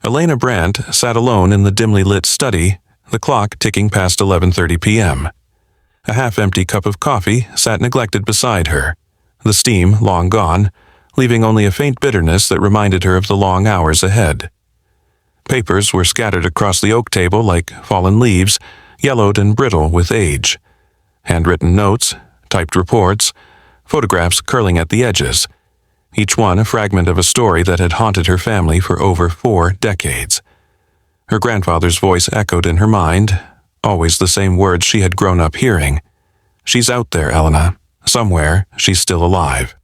Elena Brandt sat alone in the dimly lit study, the clock ticking past 11:30 p.m. A half-empty cup of coffee sat neglected beside her, the steam long gone, leaving only a faint bitterness that reminded her of the long hours ahead. Papers were scattered across the oak table like fallen leaves, yellowed and brittle with age. Handwritten notes, typed reports, photographs curling at the edges, each one a fragment of a story that had haunted her family for over 4 decades. Her grandfather's voice echoed in her mind, always the same words she had grown up hearing. "She's out there, Elena. Somewhere, she's still alive."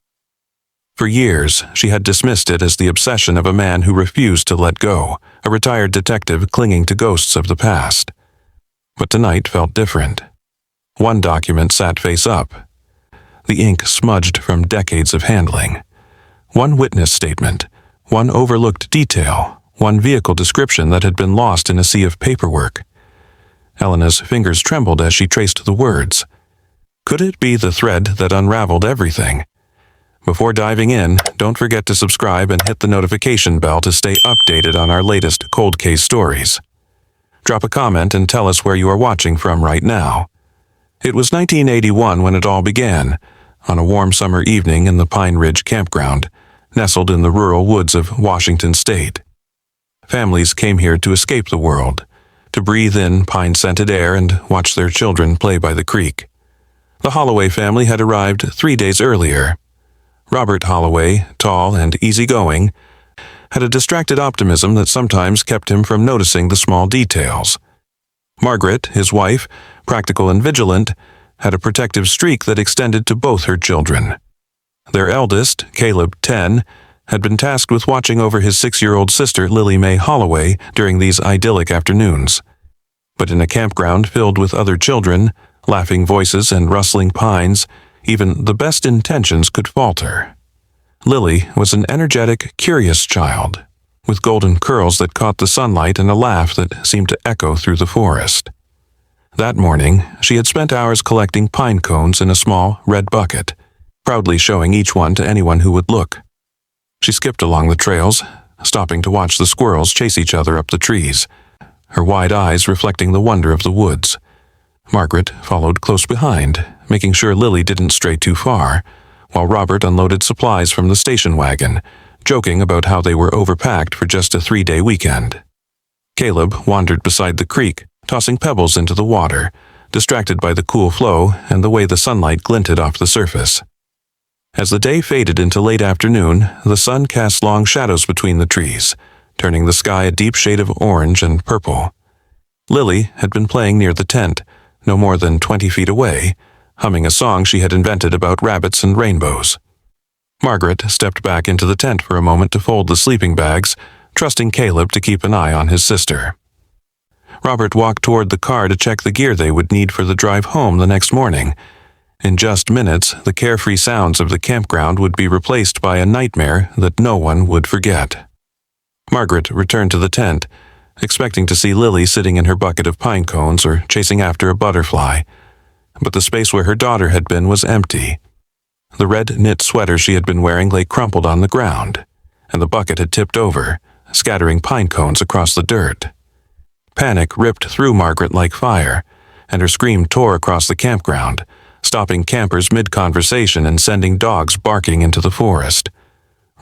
For years, she had dismissed it as the obsession of a man who refused to let go, a retired detective clinging to ghosts of the past. But tonight felt different. One document sat face up, the ink smudged from decades of handling. One witness statement, one overlooked detail, one vehicle description that had been lost in a sea of paperwork. Elena's fingers trembled as she traced the words. Could it be the thread that unraveled everything? Before diving in, don't forget to subscribe and hit the notification bell to stay updated on our latest cold case stories. Drop a comment and tell us where you are watching from right now. It was 1981 when it all began, on a warm summer evening in the Pine Ridge Campground, nestled in the rural woods of Washington State. Families came here to escape the world, to breathe in pine-scented air and watch their children play by the creek. The Holloway family had arrived 3 days earlier. Robert Holloway, tall and easygoing, had a distracted optimism that sometimes kept him from noticing the small details. Margaret, his wife, practical and vigilant, had a protective streak that extended to both her children. Their eldest, Caleb, 10, had been tasked with watching over his 6-year-old sister, Lily Mae Holloway, during these idyllic afternoons. But in a campground filled with other children, laughing voices and rustling pines, even the best intentions could falter. Lily was an energetic, curious child, with golden curls that caught the sunlight and a laugh that seemed to echo through the forest. That morning, she had spent hours collecting pine cones in a small, red bucket, proudly showing each one to anyone who would look. She skipped along the trails, stopping to watch the squirrels chase each other up the trees, her wide eyes reflecting the wonder of the woods. Margaret followed close behind, making sure Lily didn't stray too far, while Robert unloaded supplies from the station wagon, joking about how they were overpacked for just a 3-day weekend. Caleb wandered beside the creek, tossing pebbles into the water, distracted by the cool flow and the way the sunlight glinted off the surface. As the day faded into late afternoon, the sun cast long shadows between the trees, turning the sky a deep shade of orange and purple. Lily had been playing near the tent, no more than 20 feet away, humming a song she had invented about rabbits and rainbows. Margaret stepped back into the tent for a moment to fold the sleeping bags, trusting Caleb to keep an eye on his sister. Robert walked toward the car to check the gear they would need for the drive home the next morning. In just minutes, the carefree sounds of the campground would be replaced by a nightmare that no one would forget. Margaret returned to the tent, expecting to see Lily sitting in her bucket of pine cones or chasing after a butterfly, but the space where her daughter had been was empty. The red knit sweater she had been wearing lay crumpled on the ground, and the bucket had tipped over, scattering pine cones across the dirt. Panic ripped through Margaret like fire, and her scream tore across the campground, stopping campers mid-conversation and sending dogs barking into the forest.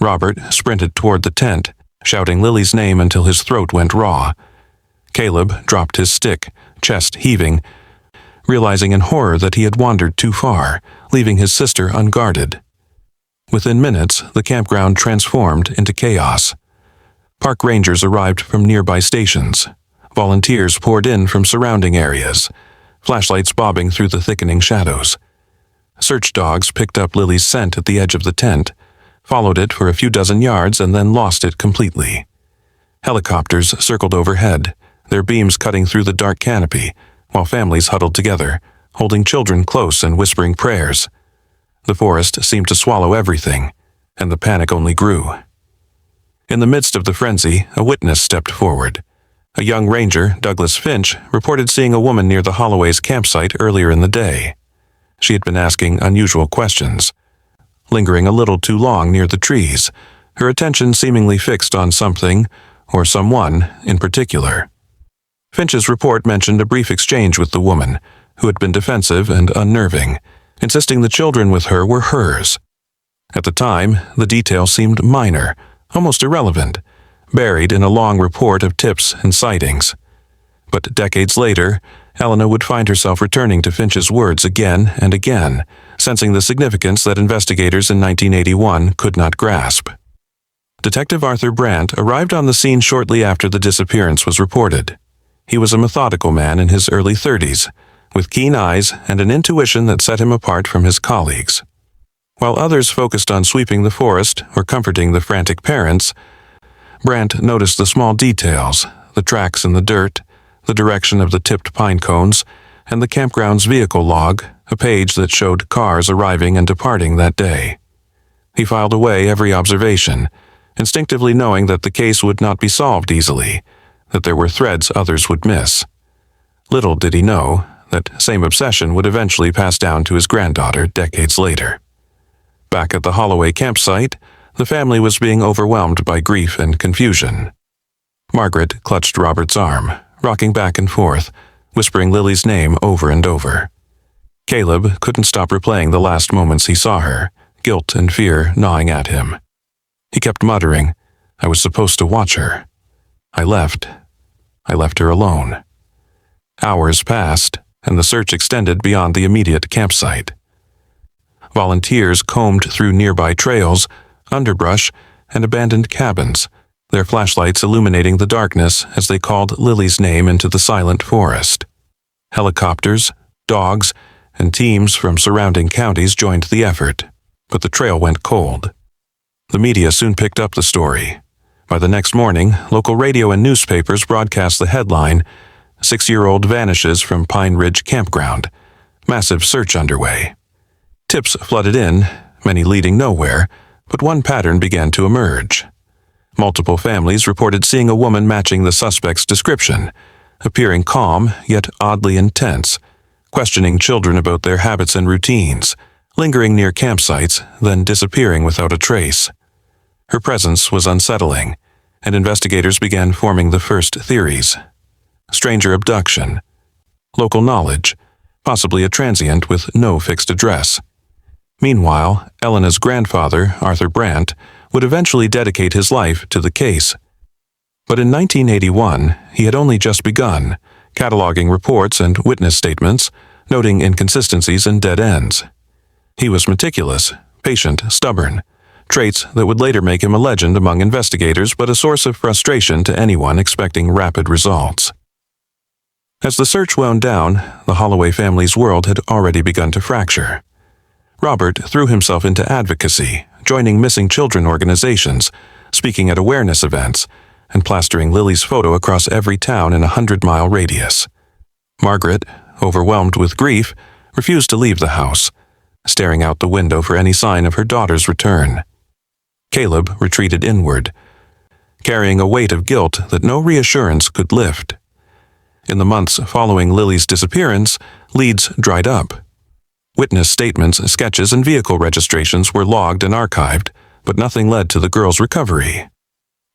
Robert sprinted toward the tent, shouting Lily's name until his throat went raw. Caleb dropped his stick, chest heaving, realizing in horror that he had wandered too far, leaving his sister unguarded. Within minutes, the campground transformed into chaos. Park rangers arrived from nearby stations. Volunteers poured in from surrounding areas, flashlights bobbing through the thickening shadows. Search dogs picked up Lily's scent at the edge of the tent, followed it for a few dozen yards, and then lost it completely. Helicopters circled overhead, their beams cutting through the dark canopy, while families huddled together, holding children close and whispering prayers. The forest seemed to swallow everything, and the panic only grew. In the midst of the frenzy, a witness stepped forward. A young ranger, Douglas Finch, reported seeing a woman near the Holloway's campsite earlier in the day. She had been asking unusual questions, lingering a little too long near the trees, her attention seemingly fixed on something or someone in particular. Finch's report mentioned a brief exchange with the woman, who had been defensive and unnerving, insisting the children with her were hers. At the time, the detail seemed minor, almost irrelevant, buried in a long report of tips and sightings. But decades later, Elena would find herself returning to Finch's words again and again, sensing the significance that investigators in 1981 could not grasp. Detective Arthur Brandt arrived on the scene shortly after the disappearance was reported. He was a methodical man in his early 30s, with keen eyes and an intuition that set him apart from his colleagues. While others focused on sweeping the forest or comforting the frantic parents, Brandt noticed the small details, the tracks in the dirt, the direction of the tipped pine cones, and the campground's vehicle log, a page that showed cars arriving and departing that day. He filed away every observation, instinctively knowing that the case would not be solved easily, that there were threads others would miss. Little did he know that same obsession would eventually pass down to his granddaughter decades later. Back at the Holloway campsite, the family was being overwhelmed by grief and confusion. Margaret clutched Robert's arm, rocking back and forth, whispering Lily's name over and over. Caleb couldn't stop replaying the last moments he saw her, guilt and fear gnawing at him. He kept muttering, "I was supposed to watch her. I left her alone." Hours passed, and the search extended beyond the immediate campsite. Volunteers combed through nearby trails, underbrush, and abandoned cabins, their flashlights illuminating the darkness as they called Lily's name into the silent forest. Helicopters, dogs, and teams from surrounding counties joined the effort, but the trail went cold. The media soon picked up the story. By the next morning, local radio and newspapers broadcast the headline, "6-year-old vanishes from Pine Ridge Campground. Massive search underway." Tips flooded in, many leading nowhere, but one pattern began to emerge. Multiple families reported seeing a woman matching the suspect's description, appearing calm yet oddly intense, questioning children about their habits and routines, lingering near campsites, then disappearing without a trace. Her presence was unsettling, and investigators began forming the first theories. Stranger abduction, local knowledge, possibly a transient with no fixed address. Meanwhile, Elena's grandfather, Arthur Brandt, would eventually dedicate his life to the case. But in 1981, he had only just begun, cataloging reports and witness statements, noting inconsistencies and dead ends. He was meticulous, patient, stubborn, traits that would later make him a legend among investigators but a source of frustration to anyone expecting rapid results. As the search wound down, the Holloway family's world had already begun to fracture. Robert threw himself into advocacy, joining missing children organizations, speaking at awareness events, and plastering Lily's photo across every town in a 100-mile radius. Margaret, overwhelmed with grief, refused to leave the house, staring out the window for any sign of her daughter's return. Caleb retreated inward, carrying a weight of guilt that no reassurance could lift. In the months following Lily's disappearance, leads dried up. Witness statements, sketches, and vehicle registrations were logged and archived, but nothing led to the girl's recovery.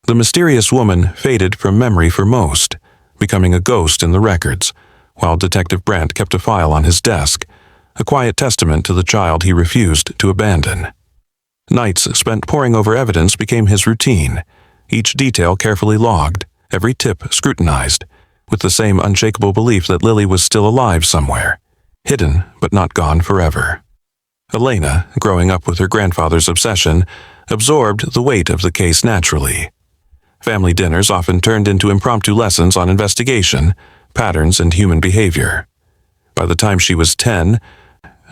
The mysterious woman faded from memory for most, becoming a ghost in the records, while Detective Brandt kept a file on his desk, a quiet testament to the child he refused to abandon. Nights spent poring over evidence became his routine, each detail carefully logged, every tip scrutinized, with the same unshakable belief that Lily was still alive somewhere, hidden but not gone forever. Elena, growing up with her grandfather's obsession, absorbed the weight of the case naturally. Family dinners often turned into impromptu lessons on investigation, patterns, and human behavior. By the time she was 10,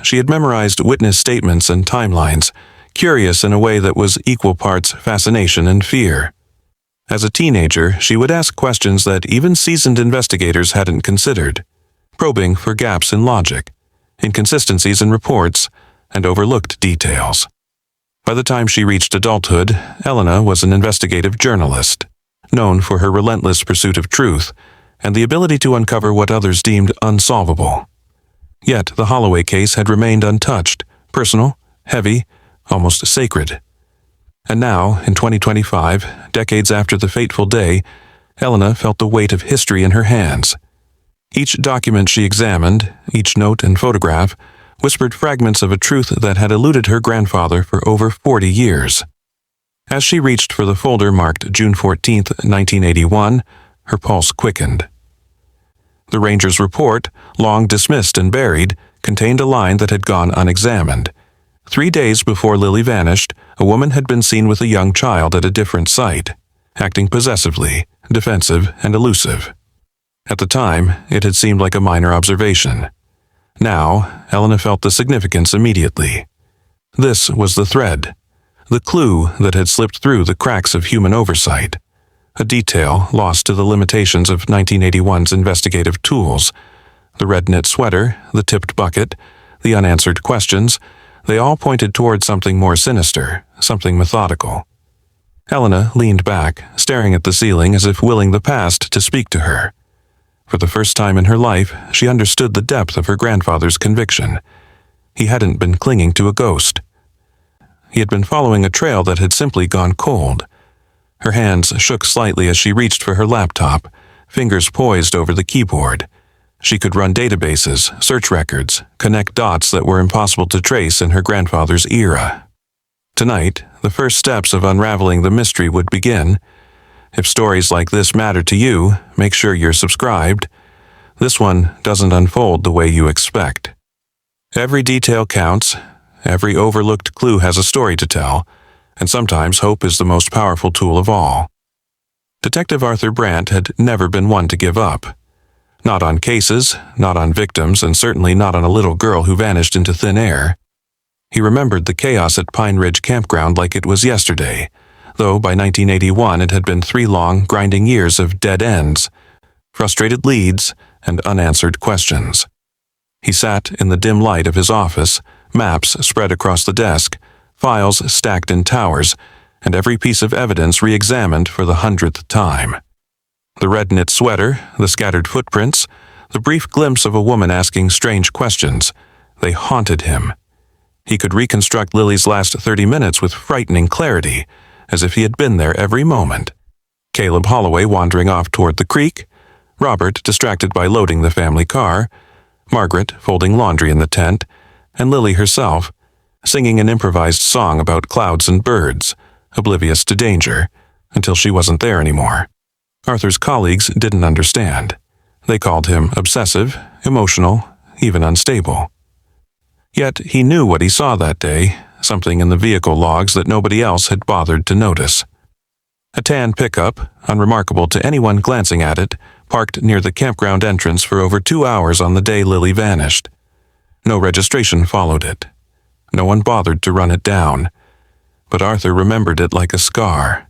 she had memorized witness statements and timelines, curious in a way that was equal parts fascination and fear. As a teenager, she would ask questions that even seasoned investigators hadn't considered, probing for gaps in logic, inconsistencies in reports, and overlooked details. By the time she reached adulthood, Elena was an investigative journalist, known for her relentless pursuit of truth and the ability to uncover what others deemed unsolvable. Yet the Holloway case had remained untouched, personal, heavy, almost sacred. And now, in 2025, decades after the fateful day, Elena felt the weight of history in her hands. Each document she examined, each note and photograph, whispered fragments of a truth that had eluded her grandfather for over 40 years. As she reached for the folder marked June 14, 1981, her pulse quickened. The ranger's report, long dismissed and buried, contained a line that had gone unexamined. 3 days before Lily vanished, a woman had been seen with a young child at a different site, acting possessively, defensive, and elusive. At the time, it had seemed like a minor observation. Now, Elena felt the significance immediately. This was the thread, the clue that had slipped through the cracks of human oversight, a detail lost to the limitations of 1981's investigative tools. The red knit sweater, the tipped bucket, the unanswered questions, they all pointed toward something more sinister, something methodical. Elena leaned back, staring at the ceiling as if willing the past to speak to her. For the first time in her life, she understood the depth of her grandfather's conviction. He hadn't been clinging to a ghost. He had been following a trail that had simply gone cold. Her hands shook slightly as she reached for her laptop, fingers poised over the keyboard. She could run databases, search records, connect dots that were impossible to trace in her grandfather's era. Tonight, the first steps of unraveling the mystery would begin. If stories like this matter to you, make sure you're subscribed. This one doesn't unfold the way you expect. Every detail counts. Every overlooked clue has a story to tell, and sometimes hope is the most powerful tool of all. Detective Arthur Brandt had never been one to give up. Not on cases, not on victims, and certainly not on a little girl who vanished into thin air. He remembered the chaos at Pine Ridge Campground like it was yesterday, though by 1981 it had been 3 long, grinding years of dead ends, frustrated leads, and unanswered questions. He sat in the dim light of his office, maps spread across the desk, files stacked in towers, and every piece of evidence re-examined for the 100th time. The red-knit sweater, the scattered footprints, the brief glimpse of a woman asking strange questions, they haunted him. He could reconstruct Lily's last 30 minutes with frightening clarity, as if he had been there every moment. Caleb Holloway wandering off toward the creek, Robert distracted by loading the family car, Margaret folding laundry in the tent, and Lily herself, singing an improvised song about clouds and birds, oblivious to danger, until she wasn't there anymore. Arthur's colleagues didn't understand. They called him obsessive, emotional, even unstable. Yet he knew what he saw that day, something in the vehicle logs that nobody else had bothered to notice. A tan pickup, unremarkable to anyone glancing at it, parked near the campground entrance for over 2 hours on the day Lily vanished. No registration followed it. No one bothered to run it down. But Arthur remembered it like a scar.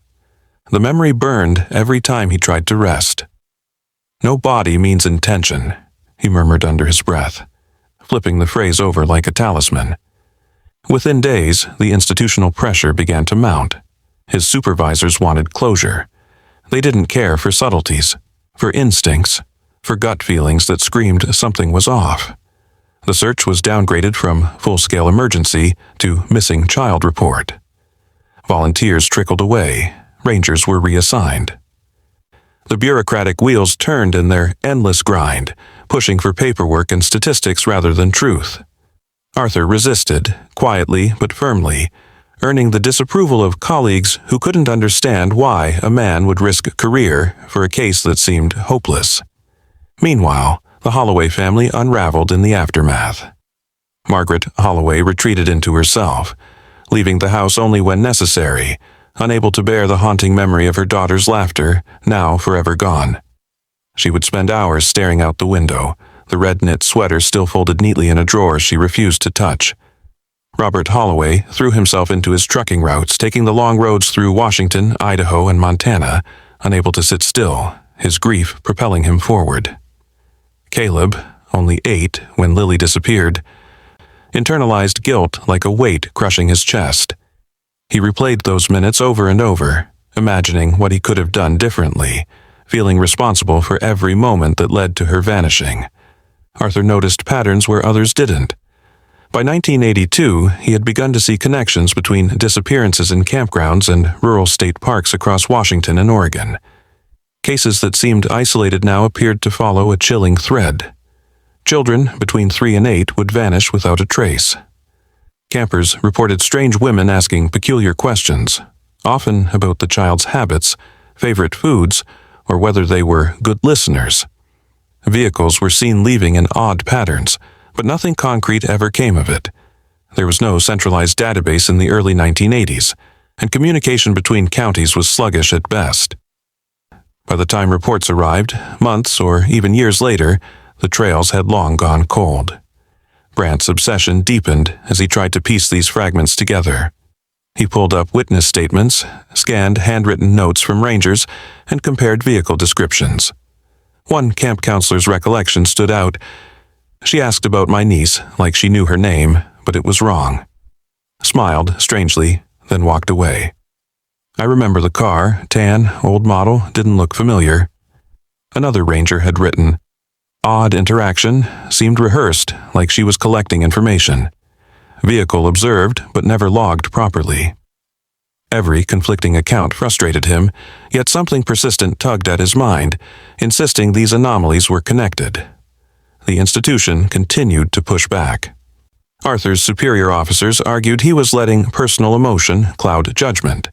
The memory burned every time he tried to rest. "No body means intention," he murmured under his breath, flipping the phrase over like a talisman. Within days, the institutional pressure began to mount. His supervisors wanted closure. They didn't care for subtleties, for instincts, for gut feelings that screamed something was off. The search was downgraded from full-scale emergency to missing child report. Volunteers trickled away. Rangers were reassigned. The bureaucratic wheels turned in their endless grind, pushing for paperwork and statistics rather than truth. Arthur resisted, quietly but firmly, earning the disapproval of colleagues who couldn't understand why a man would risk a career for a case that seemed hopeless. Meanwhile, the Holloway family unraveled in the aftermath. Margaret Holloway retreated into herself, leaving the house only when necessary, unable to bear the haunting memory of her daughter's laughter, now forever gone. She would spend hours staring out the window, the red-knit sweater still folded neatly in a drawer she refused to touch. Robert Holloway threw himself into his trucking routes, taking the long roads through Washington, Idaho, and Montana, unable to sit still, his grief propelling him forward. Caleb, only 8 when Lily disappeared, internalized guilt like a weight crushing his chest. He replayed those minutes over and over, imagining what he could have done differently, feeling responsible for every moment that led to her vanishing. Arthur noticed patterns where others didn't. By 1982, he had begun to see connections between disappearances in campgrounds and rural state parks across Washington and Oregon. Cases that seemed isolated now appeared to follow a chilling thread. Children between 3 and 8 would vanish without a trace. Campers reported strange women asking peculiar questions, often about the child's habits, favorite foods, or whether they were good listeners. Vehicles were seen leaving in odd patterns, but nothing concrete ever came of it. There was no centralized database in the early 1980s, and communication between counties was sluggish at best. By the time reports arrived, months or even years later, the trails had long gone cold. Brandt's obsession deepened as he tried to piece these fragments together. He pulled up witness statements, scanned handwritten notes from rangers, and compared vehicle descriptions. One camp counselor's recollection stood out. She asked about my niece, like she knew her name, but it was wrong. Smiled strangely, then walked away. I remember the car, tan, old model, didn't look familiar. Another ranger had written, "Odd interaction, seemed rehearsed, like she was collecting information. Vehicle observed, but never logged properly." Every conflicting account frustrated him, yet something persistent tugged at his mind, insisting these anomalies were connected. The institution continued to push back. Arthur's superior officers argued he was letting personal emotion cloud judgment.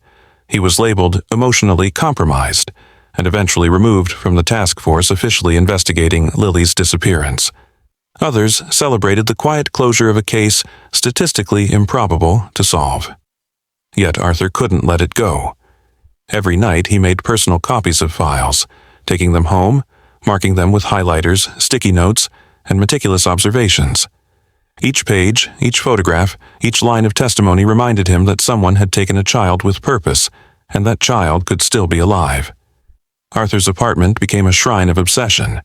He was labeled emotionally compromised and eventually removed from the task force officially investigating Lily's disappearance. Others celebrated the quiet closure of a case statistically improbable to solve. Yet Arthur couldn't let it go. Every night he made personal copies of files, taking them home, marking them with highlighters, sticky notes, and meticulous observations. Each page, each photograph, each line of testimony reminded him that someone had taken a child with purpose, and that child could still be alive. Arthur's apartment became a shrine of obsession.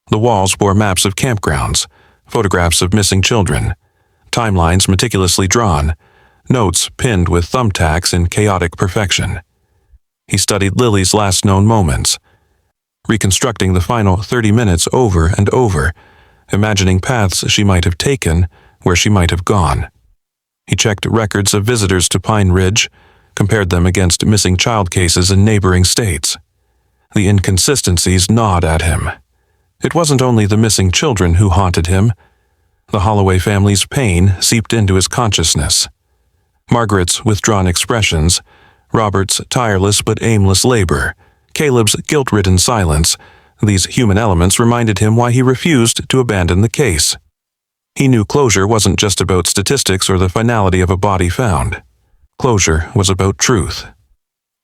The walls bore maps of campgrounds, photographs of missing children, timelines meticulously drawn, notes pinned with thumbtacks in chaotic perfection. He studied Lily's last known moments, reconstructing the final 30 minutes over and over, imagining paths she might have taken, where she might have gone. He checked records of visitors to Pine Ridge, compared them against missing child cases in neighboring states. The inconsistencies gnawed at him. It wasn't only the missing children who haunted him. The Holloway family's pain seeped into his consciousness. Margaret's withdrawn expressions, Robert's tireless but aimless labor, Caleb's guilt-ridden silence, these human elements reminded him why he refused to abandon the case. He knew closure wasn't just about statistics or the finality of a body found. Closure was about truth.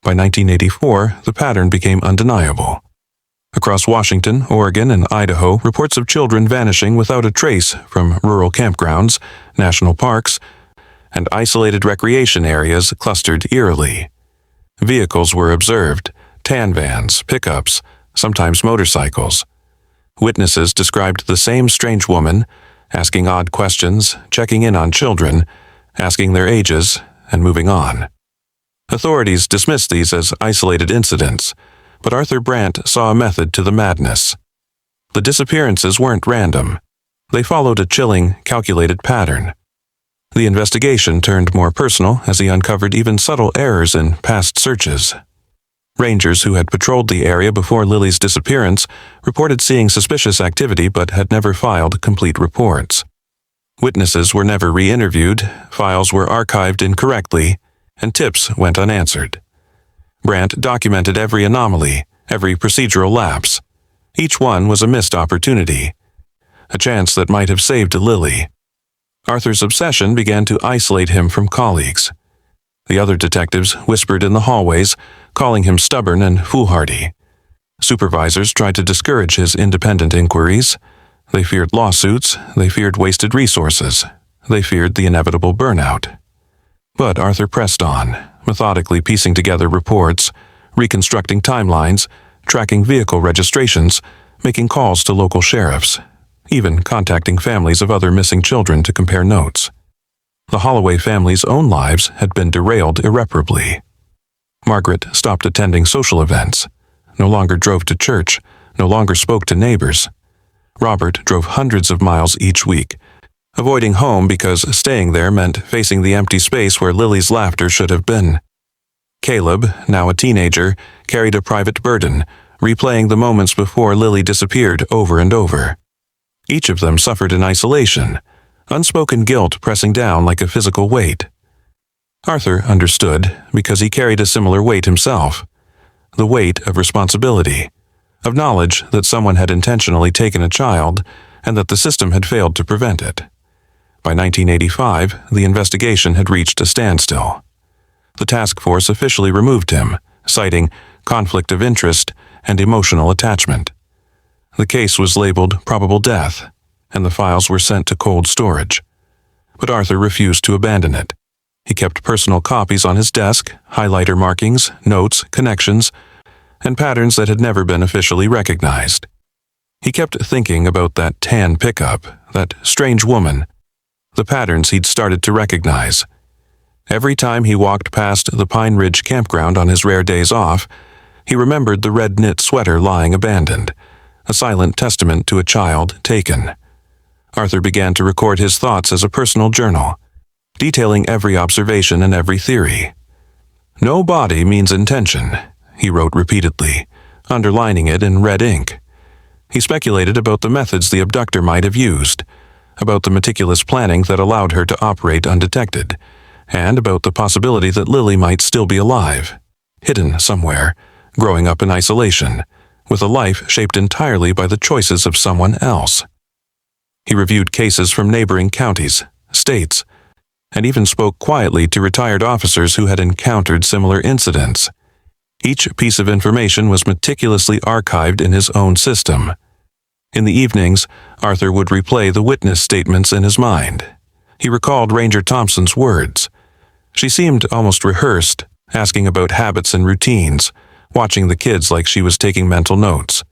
By 1984, the pattern became undeniable. Across Washington, Oregon, and Idaho, reports of children vanishing without a trace from rural campgrounds, national parks, and isolated recreation areas clustered eerily. Vehicles were observed, tan vans, pickups, sometimes motorcycles. Witnesses described the same strange woman, asking odd questions, checking in on children, asking their ages, and moving on. Authorities dismissed these as isolated incidents, but Arthur Brandt saw a method to the madness. The disappearances weren't random. They followed a chilling, calculated pattern. The investigation turned more personal as he uncovered even subtle errors in past searches. Rangers who had patrolled the area before Lily's disappearance reported seeing suspicious activity but had never filed complete reports. Witnesses were never re-interviewed, files were archived incorrectly, and tips went unanswered. Brandt documented every anomaly, every procedural lapse. Each one was a missed opportunity, a chance that might have saved Lily. Arthur's obsession began to isolate him from colleagues. The other detectives whispered in the hallways, calling him stubborn and foolhardy. Supervisors tried to discourage his independent inquiries. They feared lawsuits, they feared wasted resources, they feared the inevitable burnout. But Arthur pressed on, methodically piecing together reports, reconstructing timelines, tracking vehicle registrations, making calls to local sheriffs, even contacting families of other missing children to compare notes. The Holloway family's own lives had been derailed irreparably. Margaret stopped attending social events, no longer drove to church, no longer spoke to neighbors. Robert drove hundreds of miles each week, avoiding home because staying there meant facing the empty space where Lily's laughter should have been. Caleb, now a teenager, carried a private burden, replaying the moments before Lily disappeared over and over. Each of them suffered in isolation, unspoken guilt pressing down like a physical weight. Arthur understood because he carried a similar weight himself, the weight of responsibility, of knowledge that someone had intentionally taken a child and that the system had failed to prevent it. By 1985, the investigation had reached a standstill. The task force officially removed him, citing conflict of interest and emotional attachment. The case was labeled probable death, and the files were sent to cold storage. But Arthur refused to abandon it. He kept personal copies on his desk, highlighter markings, notes, connections, and patterns that had never been officially recognized. He kept thinking about that tan pickup, that strange woman, the patterns he'd started to recognize. Every time he walked past the Pine Ridge Campground on his rare days off, he remembered the red knit sweater lying abandoned, a silent testament to a child taken. Arthur began to record his thoughts as a personal journal, detailing every observation and every theory. "No body means intention," he wrote repeatedly, underlining it in red ink. He speculated about the methods the abductor might have used, about the meticulous planning that allowed her to operate undetected, and about the possibility that Lily might still be alive, hidden somewhere, growing up in isolation, with a life shaped entirely by the choices of someone else. He reviewed cases from neighboring counties, states, and even spoke quietly to retired officers who had encountered similar incidents. Each piece of information was meticulously archived in his own system. In the evenings, Arthur would replay the witness statements in his mind. He recalled Ranger Thompson's words. She seemed almost rehearsed, asking about habits and routines, watching the kids like she was taking mental notes.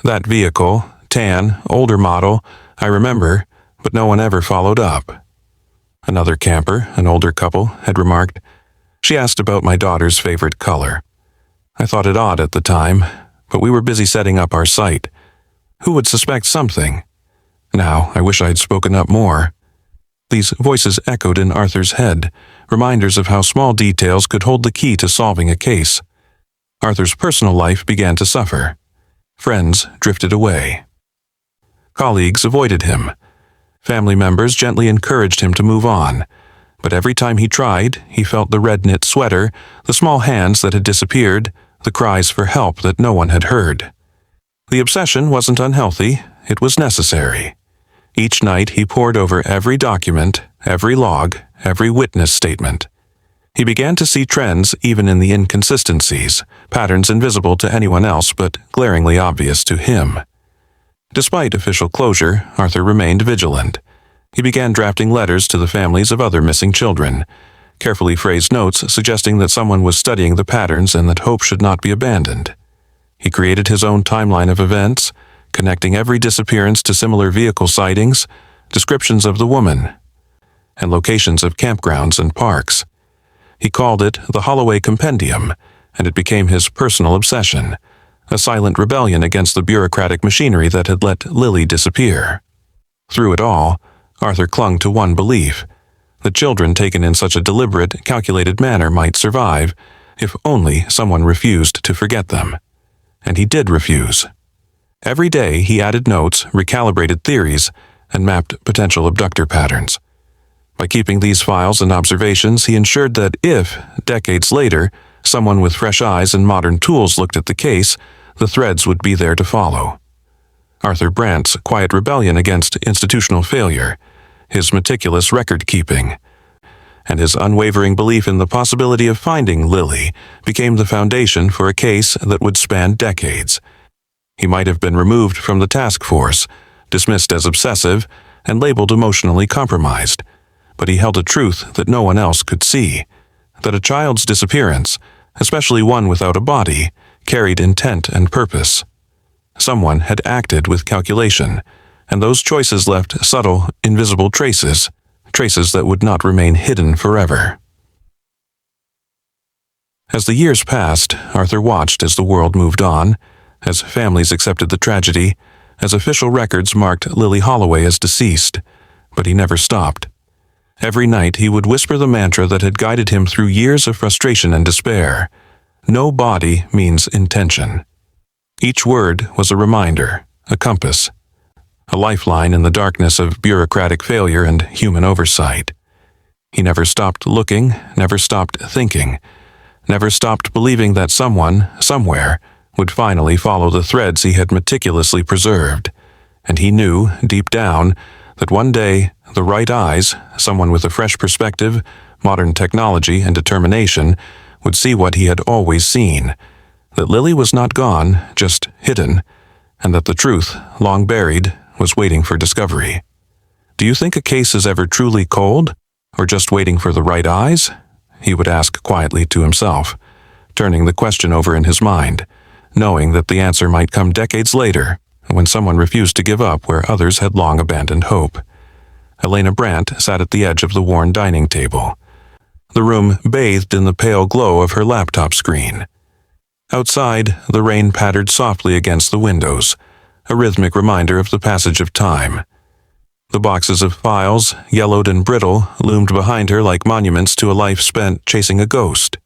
"That vehicle, tan, older model, I remember, but no one ever followed up." Another camper, an older couple, had remarked, "She asked about my daughter's favorite color. I thought it odd at the time, but we were busy setting up our site. Who would suspect something? Now, I wish I had spoken up more." These voices echoed in Arthur's head, reminders of how small details could hold the key to solving a case. Arthur's personal life began to suffer. Friends drifted away. Colleagues avoided him. Family members gently encouraged him to move on, but every time he tried, he felt the red knit sweater, the small hands that had disappeared, the cries for help that no one had heard. The obsession wasn't unhealthy, it was necessary. Each night he pored over every document, every log, every witness statement. He began to see trends even in the inconsistencies, patterns invisible to anyone else but glaringly obvious to him. Despite official closure, Arthur remained vigilant. He began drafting letters to the families of other missing children, carefully phrased notes suggesting that someone was studying the patterns and that hope should not be abandoned. He created his own timeline of events, connecting every disappearance to similar vehicle sightings, descriptions of the woman, and locations of campgrounds and parks. He called it the Holloway Compendium, and it became his personal obsession, a silent rebellion against the bureaucratic machinery that had let Lily disappear. Through it all, Arthur clung to one belief, that children taken in such a deliberate, calculated manner might survive, if only someone refused to forget them. And he did refuse. Every day he added notes, recalibrated theories, and mapped potential abductor patterns. By keeping these files and observations, he ensured that if, decades later, someone with fresh eyes and modern tools looked at the case, the threads would be there to follow. Arthur Brandt's quiet rebellion against institutional failure, his meticulous record-keeping, and his unwavering belief in the possibility of finding Lily became the foundation for a case that would span decades. He might have been removed from the task force, dismissed as obsessive, and labeled emotionally compromised, but he held a truth that no one else could see, that a child's disappearance, especially one without a body, carried intent and purpose. Someone had acted with calculation, and those choices left subtle, invisible traces that would not remain hidden forever. As the years passed, Arthur watched as the world moved on, as families accepted the tragedy, as official records marked Lily Holloway as deceased, But he never stopped. Every night he would whisper the mantra that had guided him through years of frustration and despair. No body means intention. Each word was a reminder, a compass, a lifeline in the darkness of bureaucratic failure and human oversight. He never stopped looking, never stopped thinking, never stopped believing that someone, somewhere, would finally follow the threads he had meticulously preserved. And he knew, deep down, that one day, the right eyes, someone with a fresh perspective, modern technology, and determination, would see what he had always seen, that Lily was not gone, just hidden, and that the truth, long buried, was waiting for discovery. Do you think a case is ever truly cold, or just waiting for the right eyes? He would ask quietly to himself, turning the question over in his mind, knowing that the answer might come decades later, when someone refused to give up where others had long abandoned hope. Elena Brandt sat at the edge of the worn dining table, the room bathed in the pale glow of her laptop screen. Outside, the rain pattered softly against the windows, a rhythmic reminder of the passage of time. The boxes of files, yellowed and brittle, loomed behind her like monuments to a life spent chasing a ghost.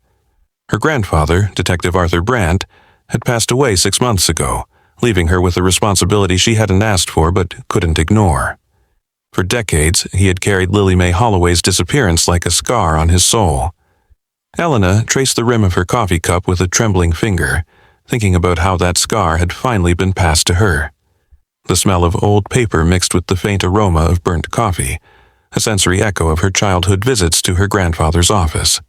Her grandfather, Detective Arthur Brandt, had passed away 6 months ago, leaving her with a responsibility she hadn't asked for but couldn't ignore. For decades, he had carried Lily May Holloway's disappearance like a scar on his soul. Elena traced the rim of her coffee cup with a trembling finger, thinking about how that scar had finally been passed to her. The smell of old paper mixed with the faint aroma of burnt coffee, a sensory echo of her childhood visits to her grandfather's office.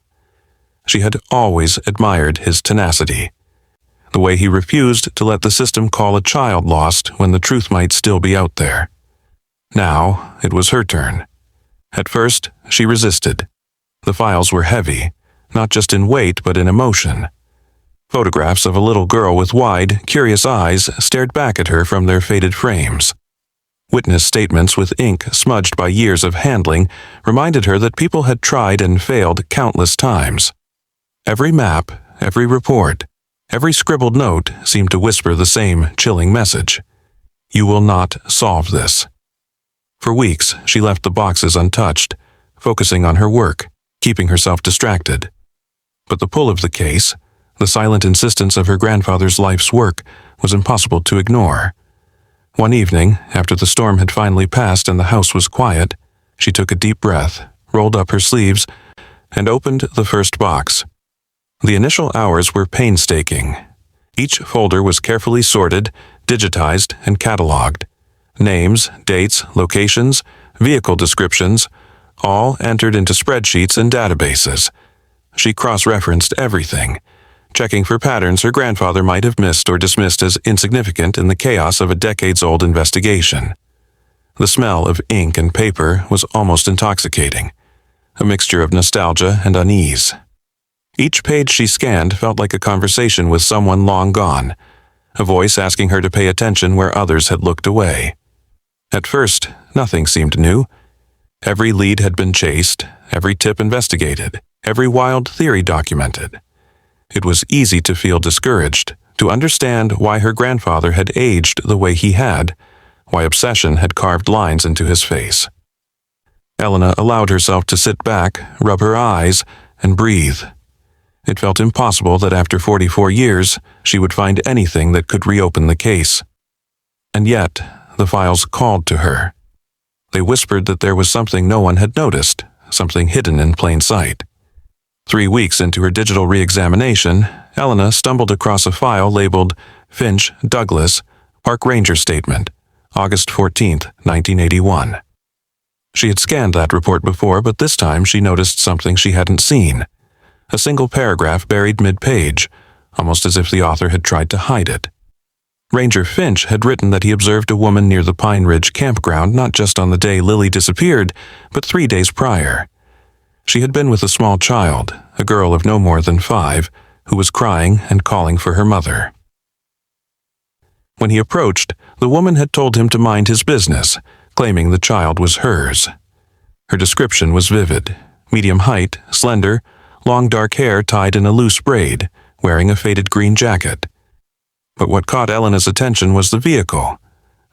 She had always admired his tenacity, the way he refused to let the system call a child lost when the truth might still be out there. Now, it was her turn. At first, she resisted. The files were heavy, not just in weight but in emotion. Photographs of a little girl with wide, curious eyes stared back at her from their faded frames. Witness statements with ink smudged by years of handling reminded her that people had tried and failed countless times. Every map, every report, every scribbled note seemed to whisper the same chilling message. You will not solve this. For weeks, she left the boxes untouched, focusing on her work, keeping herself distracted. But the pull of the case, the silent insistence of her grandfather's life's work, was impossible to ignore. One evening, after the storm had finally passed and the house was quiet, she took a deep breath, rolled up her sleeves, and opened the first box. The initial hours were painstaking. Each folder was carefully sorted, digitized, and cataloged. Names, dates, locations, vehicle descriptions, all entered into spreadsheets and databases. She cross-referenced everything, checking for patterns her grandfather might have missed or dismissed as insignificant in the chaos of a decades-old investigation. The smell of ink and paper was almost intoxicating, a mixture of nostalgia and unease. Each page she scanned felt like a conversation with someone long gone, a voice asking her to pay attention where others had looked away. At first, nothing seemed new. Every lead had been chased, every tip investigated, every wild theory documented. It was easy to feel discouraged, to understand why her grandfather had aged the way he had, why obsession had carved lines into his face. Elena allowed herself to sit back, rub her eyes, and breathe. It felt impossible that after 44 years, she would find anything that could reopen the case. And yet, the files called to her. They whispered that there was something no one had noticed, something hidden in plain sight. 3 weeks into her digital re-examination, Elena stumbled across a file labeled Finch, Douglas, Park Ranger Statement, August 14, 1981. She had scanned that report before, but this time she noticed something she hadn't seen. A single paragraph buried mid-page, almost as if the author had tried to hide it. Ranger Finch had written that he observed a woman near the Pine Ridge Campground not just on the day Lily disappeared, but 3 days prior. She had been with a small child, a girl of no more than 5, who was crying and calling for her mother. When he approached, the woman had told him to mind his business, claiming the child was hers. Her description was vivid: medium height, slender, long dark hair tied in a loose braid, wearing a faded green jacket. But what caught Elena's attention was the vehicle,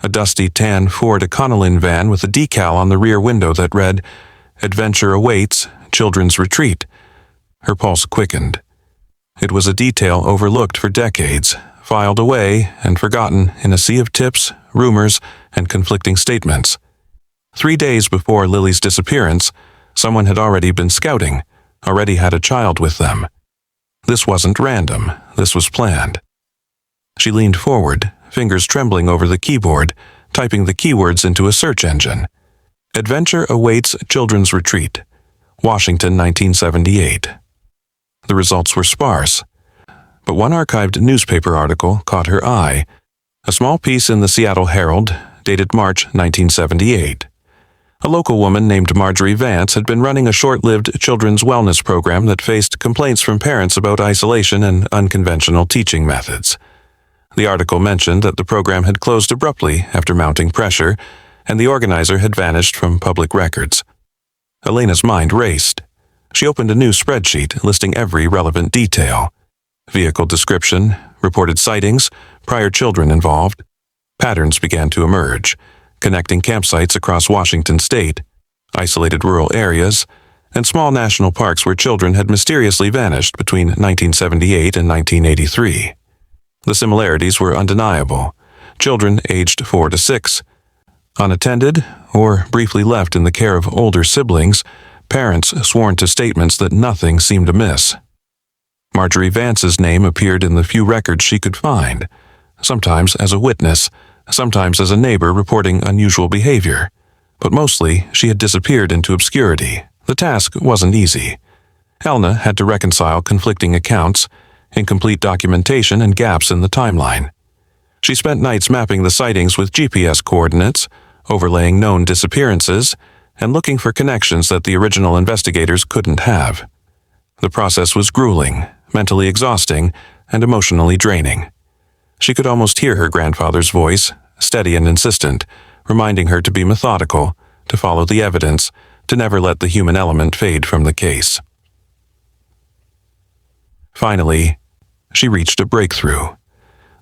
a dusty tan Ford Econoline van with a decal on the rear window that read, "Adventure awaits, children's retreat." Her pulse quickened. It was a detail overlooked for decades, filed away and forgotten in a sea of tips, rumors, and conflicting statements. 3 days before Lily's disappearance, someone had already been scouting, already had a child with them. This wasn't random, this was planned. She leaned forward, fingers trembling over the keyboard, typing the keywords into a search engine. Adventure awaits children's retreat. Washington, 1978. The results were sparse, but one archived newspaper article caught her eye, a small piece in the Seattle Herald, dated March 1978. A local woman named Marjorie Vance had been running a short-lived children's wellness program that faced complaints from parents about isolation and unconventional teaching methods. The article mentioned that the program had closed abruptly after mounting pressure, and the organizer had vanished from public records. Elena's mind raced. She opened a new spreadsheet listing every relevant detail. Vehicle description, reported sightings, prior children involved. Patterns began to emerge, connecting campsites across Washington state, isolated rural areas, and small national parks where children had mysteriously vanished between 1978 and 1983. The similarities were undeniable. Children aged 4 to 6, unattended or briefly left in the care of older siblings, parents sworn to statements that nothing seemed amiss. Marjorie Vance's name appeared in the few records she could find, sometimes as a witness, sometimes as a neighbor reporting unusual behavior, but mostly she had disappeared into obscurity. The task wasn't easy. Elna had to reconcile conflicting accounts, incomplete documentation, and gaps in the timeline. She spent nights mapping the sightings with GPS coordinates, overlaying known disappearances, and looking for connections that the original investigators couldn't have. The process was grueling, mentally exhausting, and emotionally draining. She could almost hear her grandfather's voice, steady and insistent, reminding her to be methodical, to follow the evidence, to never let the human element fade from the case. Finally, she reached a breakthrough.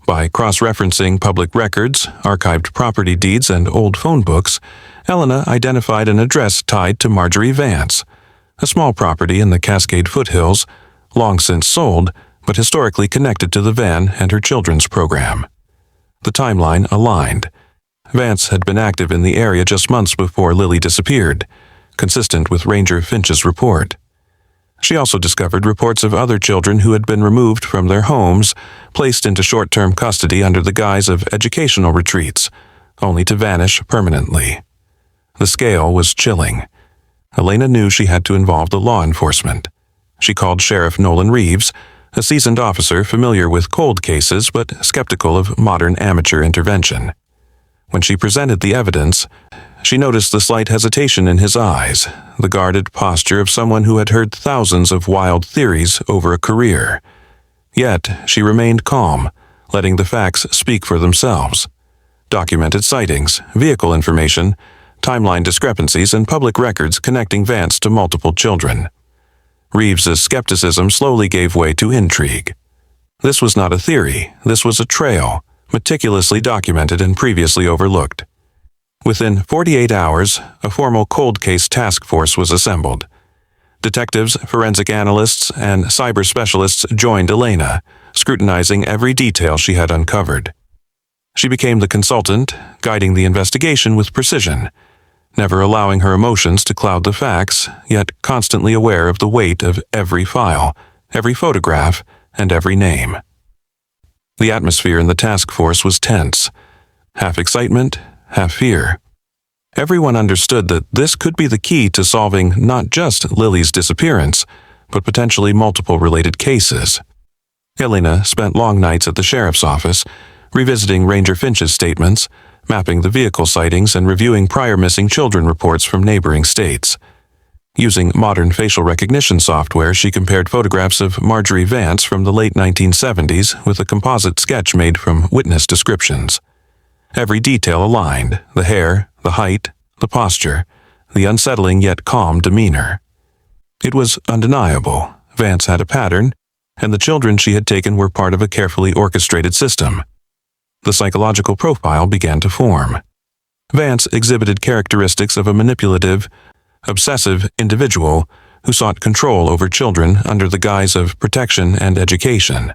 By cross-referencing public records, archived property deeds, and old phone books, Elena identified an address tied to Marjorie Vance, a small property in the Cascade foothills, long since sold, but historically connected to the van and her children's program. The timeline aligned. Vance had been active in the area just months before Lily disappeared, consistent with Ranger Finch's report. She also discovered reports of other children who had been removed from their homes, placed into short-term custody under the guise of educational retreats, only to vanish permanently. The scale was chilling. Elena knew she had to involve the law enforcement. She called Sheriff Nolan Reeves, a seasoned officer familiar with cold cases but skeptical of modern amateur intervention. When she presented the evidence, she noticed the slight hesitation in his eyes, the guarded posture of someone who had heard thousands of wild theories over a career. Yet, she remained calm, letting the facts speak for themselves. Documented sightings, vehicle information, timeline discrepancies, and public records connecting Vance to multiple children. Reeves's skepticism slowly gave way to intrigue. This was not a theory, this was a trail, meticulously documented and previously overlooked. Within 48 hours, a formal cold case task force was assembled. Detectives, forensic analysts, and cyber specialists joined Elena, scrutinizing every detail she had uncovered. She became the consultant, guiding the investigation with precision, never allowing her emotions to cloud the facts, yet constantly aware of the weight of every file, every photograph, and every name. The atmosphere in the task force was tense, half excitement, half fear. Everyone understood that this could be the key to solving not just Lily's disappearance, but potentially multiple related cases. Elena spent long nights at the sheriff's office, revisiting Ranger Finch's statements, mapping the vehicle sightings, and reviewing prior missing children reports from neighboring states. Using modern facial recognition software, she compared photographs of Marjorie Vance from the late 1970s with a composite sketch made from witness descriptions. Every detail aligned: the hair, the height, the posture, the unsettling yet calm demeanor. It was undeniable. Vance had a pattern, and the children she had taken were part of a carefully orchestrated system. The psychological profile began to form. Vance exhibited characteristics of a manipulative, obsessive individual who sought control over children under the guise of protection and education.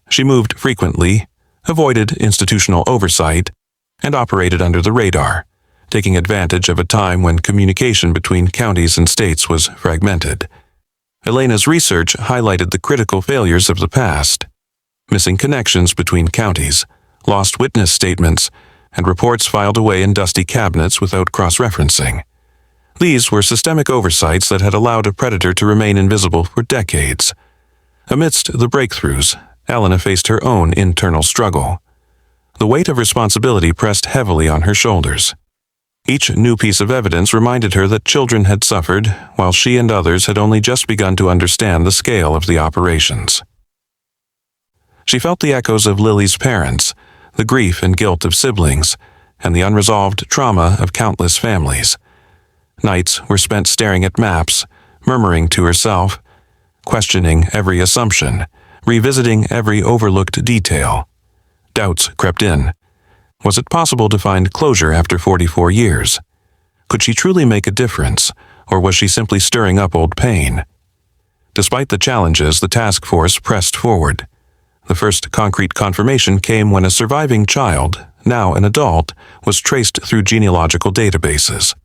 She moved frequently, avoided institutional oversight, and operated under the radar, taking advantage of a time when communication between counties and states was fragmented. Elena's research highlighted the critical failures of the past: missing connections between counties, lost witness statements, and reports filed away in dusty cabinets without cross-referencing. These were systemic oversights that had allowed a predator to remain invisible for decades. Amidst the breakthroughs, Elena faced her own internal struggle. The weight of responsibility pressed heavily on her shoulders. Each new piece of evidence reminded her that children had suffered, while she and others had only just begun to understand the scale of the operations. She felt the echoes of Lily's parents, the grief and guilt of siblings, and the unresolved trauma of countless families. Nights were spent staring at maps, murmuring to herself, questioning every assumption, revisiting every overlooked detail. Doubts crept in. Was it possible to find closure after 44 years? Could she truly make a difference, or was she simply stirring up old pain? Despite the challenges, the task force pressed forward. The first concrete confirmation came when a surviving child, now an adult, was traced through genealogical databases.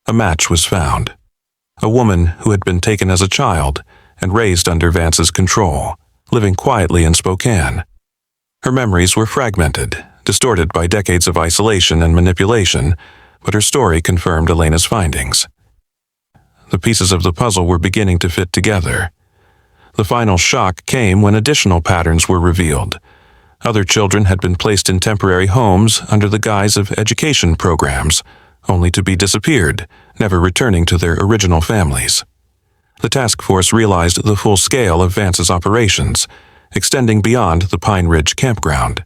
A match was found. A woman who had been taken as a child and raised under Vance's control, living quietly in Spokane. Her memories were fragmented, distorted by decades of isolation and manipulation, but her story confirmed Elena's findings. The pieces of the puzzle were beginning to fit together. The final shock came when additional patterns were revealed. Other children had been placed in temporary homes under the guise of education programs, only to be disappeared, never returning to their original families. The task force realized the full scale of Vance's operations, extending beyond the Pine Ridge Campground.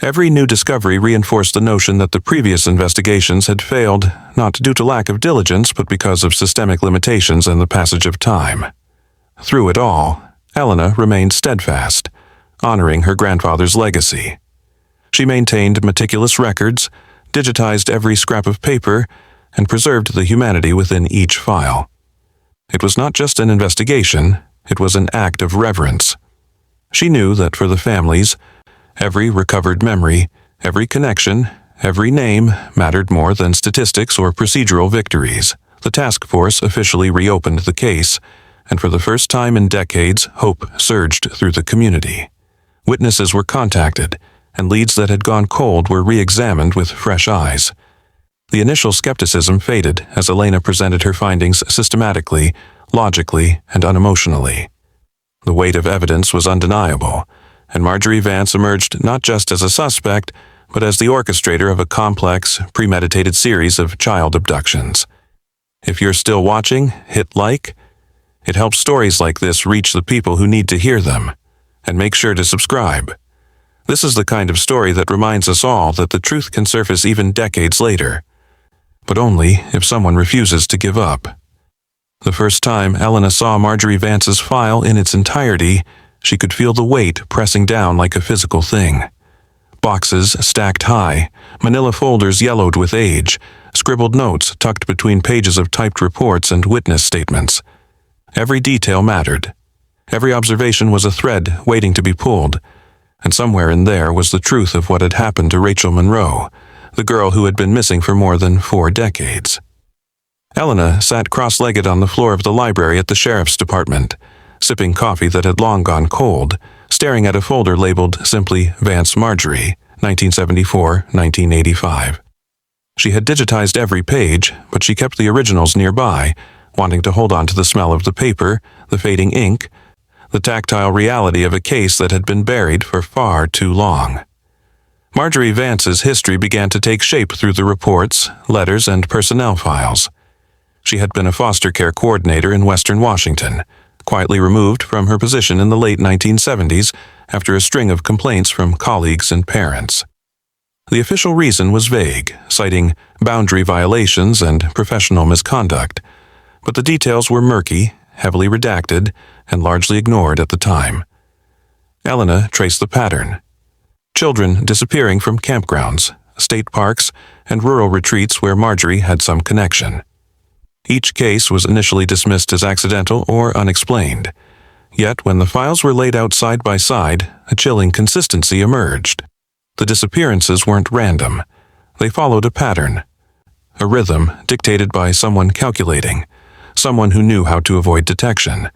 Every new discovery reinforced the notion that the previous investigations had failed, not due to lack of diligence, but because of systemic limitations and the passage of time. Through it all, Elena remained steadfast, honoring her grandfather's legacy. She maintained meticulous records, digitized every scrap of paper, and preserved the humanity within each file. It was not just an investigation, it was an act of reverence. She knew that for the families, every recovered memory, every connection, every name mattered more than statistics or procedural victories. The task force officially reopened the case, and for the first time in decades, hope surged through the community. Witnesses were contacted, and leads that had gone cold were re-examined with fresh eyes. The initial skepticism faded as Elena presented her findings systematically, logically, and unemotionally. The weight of evidence was undeniable, and Marjorie Vance emerged not just as a suspect, but as the orchestrator of a complex, premeditated series of child abductions. If you're still watching, hit like. It helps stories like this reach the people who need to hear them. And make sure to subscribe. This is the kind of story that reminds us all that the truth can surface even decades later, but only if someone refuses to give up. The first time Elena saw Marjorie Vance's file in its entirety, she could feel the weight pressing down like a physical thing. Boxes stacked high, manila folders yellowed with age, scribbled notes tucked between pages of typed reports and witness statements. Every detail mattered. Every observation was a thread waiting to be pulled, and somewhere in there was the truth of what had happened to Rachel Monroe, the girl who had been missing for more than 4 decades. Elena sat cross-legged on the floor of the library at the sheriff's department, sipping coffee that had long gone cold, staring at a folder labeled simply Vance Marjorie, 1974-1985. She had digitized every page, but she kept the originals nearby, wanting to hold on to the smell of the paper, the fading ink, the tactile reality of a case that had been buried for far too long. Marjorie Vance's history began to take shape through the reports, letters, and personnel files. She had been a foster care coordinator in Western Washington, quietly removed from her position in the late 1970s after a string of complaints from colleagues and parents. The official reason was vague, citing boundary violations and professional misconduct, but the details were murky, heavily redacted, and largely ignored at the time. Elena traced the pattern. Children disappearing from campgrounds, state parks, and rural retreats where Marjorie had some connection. Each case was initially dismissed as accidental or unexplained. Yet when the files were laid out side by side, a chilling consistency emerged. The disappearances weren't random. They followed a pattern, a rhythm dictated by someone calculating, someone who knew how to avoid detection.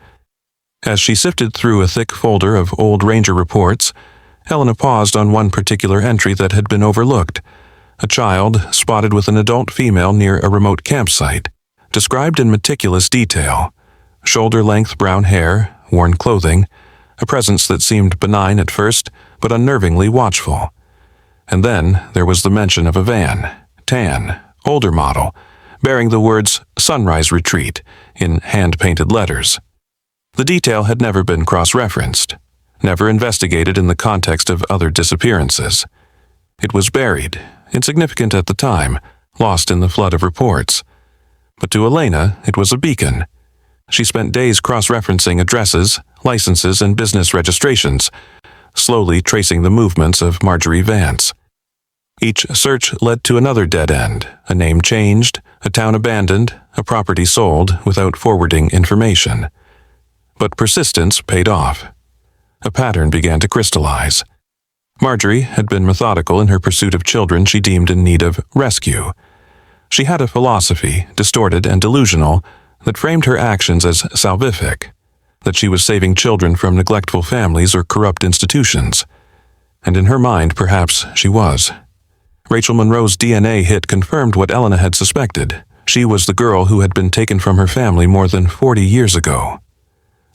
As she sifted through a thick folder of old ranger reports, Helena paused on one particular entry that had been overlooked. A child spotted with an adult female near a remote campsite, described in meticulous detail. Shoulder-length brown hair, worn clothing, a presence that seemed benign at first, but unnervingly watchful. And then there was the mention of a van, tan, older model, bearing the words Sunrise Retreat in hand-painted letters. The detail had never been cross-referenced, never investigated in the context of other disappearances. It was buried, insignificant at the time, lost in the flood of reports. But to Elena, it was a beacon. She spent days cross-referencing addresses, licenses, and business registrations, slowly tracing the movements of Marjorie Vance. Each search led to another dead end, a name changed, a town abandoned, a property sold without forwarding information. But persistence paid off. A pattern began to crystallize. Marjorie had been methodical in her pursuit of children she deemed in need of rescue. She had a philosophy, distorted and delusional, that framed her actions as salvific, that she was saving children from neglectful families or corrupt institutions. And in her mind, perhaps, she was. Rachel Monroe's DNA hit confirmed what Elena had suspected. She was the girl who had been taken from her family more than 40 years ago.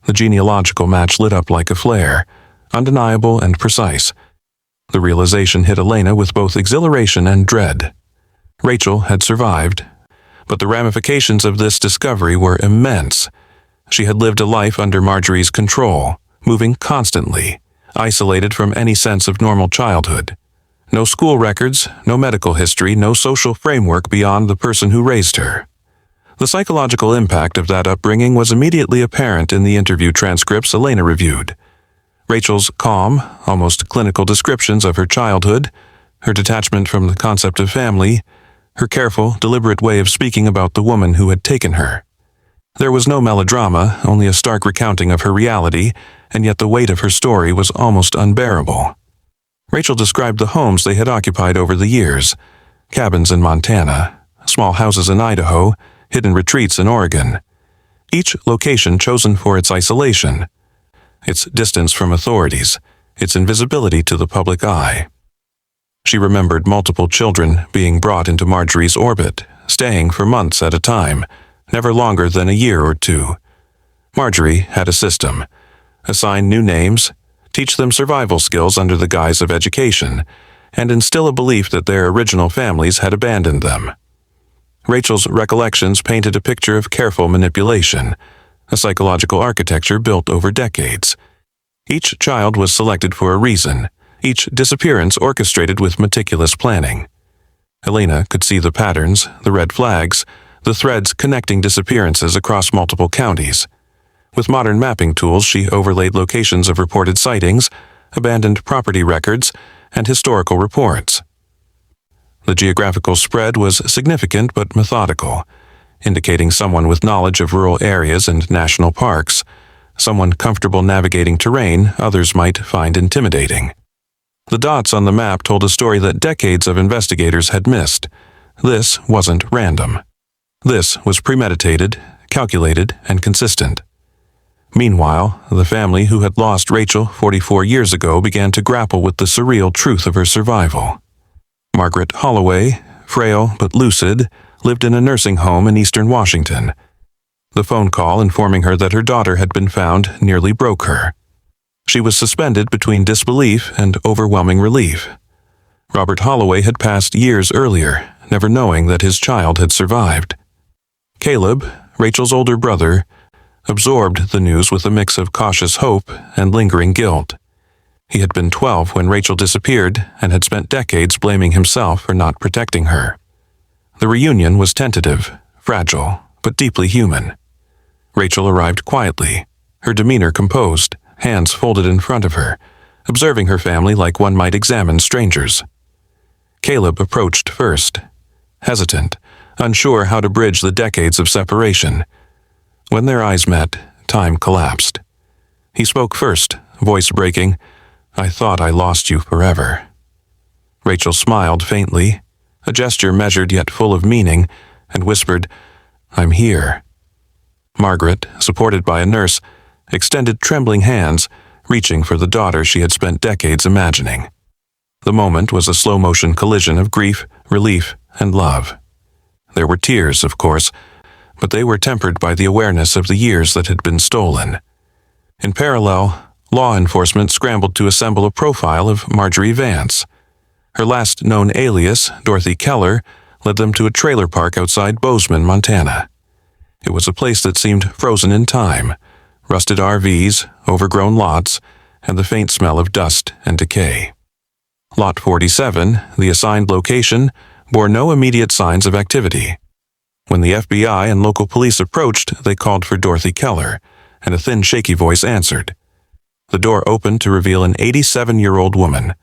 The genealogical match lit up like a flare, undeniable and precise. The realization hit Elena with both exhilaration and dread. Rachel had survived, but the ramifications of this discovery were immense. She had lived a life under Marjorie's control, moving constantly, isolated from any sense of normal childhood. No school records, no medical history, no social framework beyond the person who raised her. The psychological impact of that upbringing was immediately apparent in the interview transcripts Elena reviewed. Rachel's calm, almost clinical descriptions of her childhood, her detachment from the concept of family, her careful, deliberate way of speaking about the woman who had taken her. There was no melodrama, only a stark recounting of her reality, and yet the weight of her story was almost unbearable. Rachel described the homes they had occupied over the years: cabins in Montana, small houses in Idaho, hidden retreats in Oregon. Each location chosen for its isolation, its distance from authorities, its invisibility to the public eye. She remembered multiple children being brought into Marjorie's orbit, staying for months at a time, never longer than a year or two. Marjorie had a system: assign new names, teach them survival skills under the guise of education, and instill a belief that their original families had abandoned them. Rachel's recollections painted a picture of careful manipulation, a psychological architecture built over decades. Each child was selected for a reason, each disappearance orchestrated with meticulous planning. Elena could see the patterns, the red flags, the threads connecting disappearances across multiple counties. With modern mapping tools, she overlaid locations of reported sightings, abandoned property records, and historical reports. The geographical spread was significant but methodical, indicating someone with knowledge of rural areas and national parks, someone comfortable navigating terrain others might find intimidating. The dots on the map told a story that decades of investigators had missed. This wasn't random. This was premeditated, calculated, and consistent. Meanwhile, the family who had lost Rachel 44 years ago began to grapple with the surreal truth of her survival. Margaret Holloway, frail but lucid, lived in a nursing home in eastern Washington. The phone call informing her that her daughter had been found nearly broke her. She was suspended between disbelief and overwhelming relief. Robert Holloway had passed years earlier, never knowing that his child had survived. Caleb, Rachel's older brother, absorbed the news with a mix of cautious hope and lingering guilt. He had been 12 when Rachel disappeared and had spent decades blaming himself for not protecting her. The reunion was tentative, fragile, but deeply human. Rachel arrived quietly, her demeanor composed, hands folded in front of her, observing her family like one might examine strangers. Caleb approached first, hesitant, unsure how to bridge the decades of separation. When their eyes met, time collapsed. He spoke first, voice breaking, "I thought I lost you forever." Rachel smiled faintly, a gesture measured yet full of meaning, and whispered, "I'm here." Margaret, supported by a nurse, extended trembling hands, reaching for the daughter she had spent decades imagining. The moment was a slow-motion collision of grief, relief, and love. There were tears, of course, but they were tempered by the awareness of the years that had been stolen. In parallel, law enforcement scrambled to assemble a profile of Marjorie Vance. Her last known alias, Dorothy Keller, led them to a trailer park outside Bozeman, Montana. It was a place that seemed frozen in time, rusted RVs, overgrown lots, and the faint smell of dust and decay. Lot 47, the assigned location, bore no immediate signs of activity. When the FBI and local police approached, they called for Dorothy Keller, and a thin, shaky voice answered. The door opened to reveal an 87-year-old woman,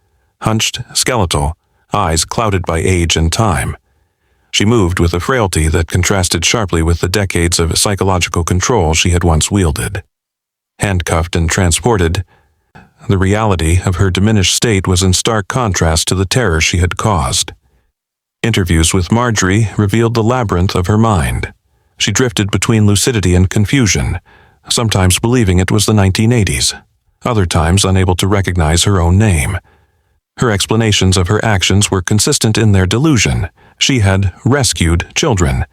hunched, skeletal, eyes clouded by age and time. She moved with a frailty that contrasted sharply with the decades of psychological control she had once wielded. Handcuffed and transported, the reality of her diminished state was in stark contrast to the terror she had caused. Interviews with Marjorie revealed the labyrinth of her mind. She drifted between lucidity and confusion, sometimes believing it was the 1980s, other times unable to recognize her own name. Her explanations of her actions were consistent in their delusion. She had rescued children,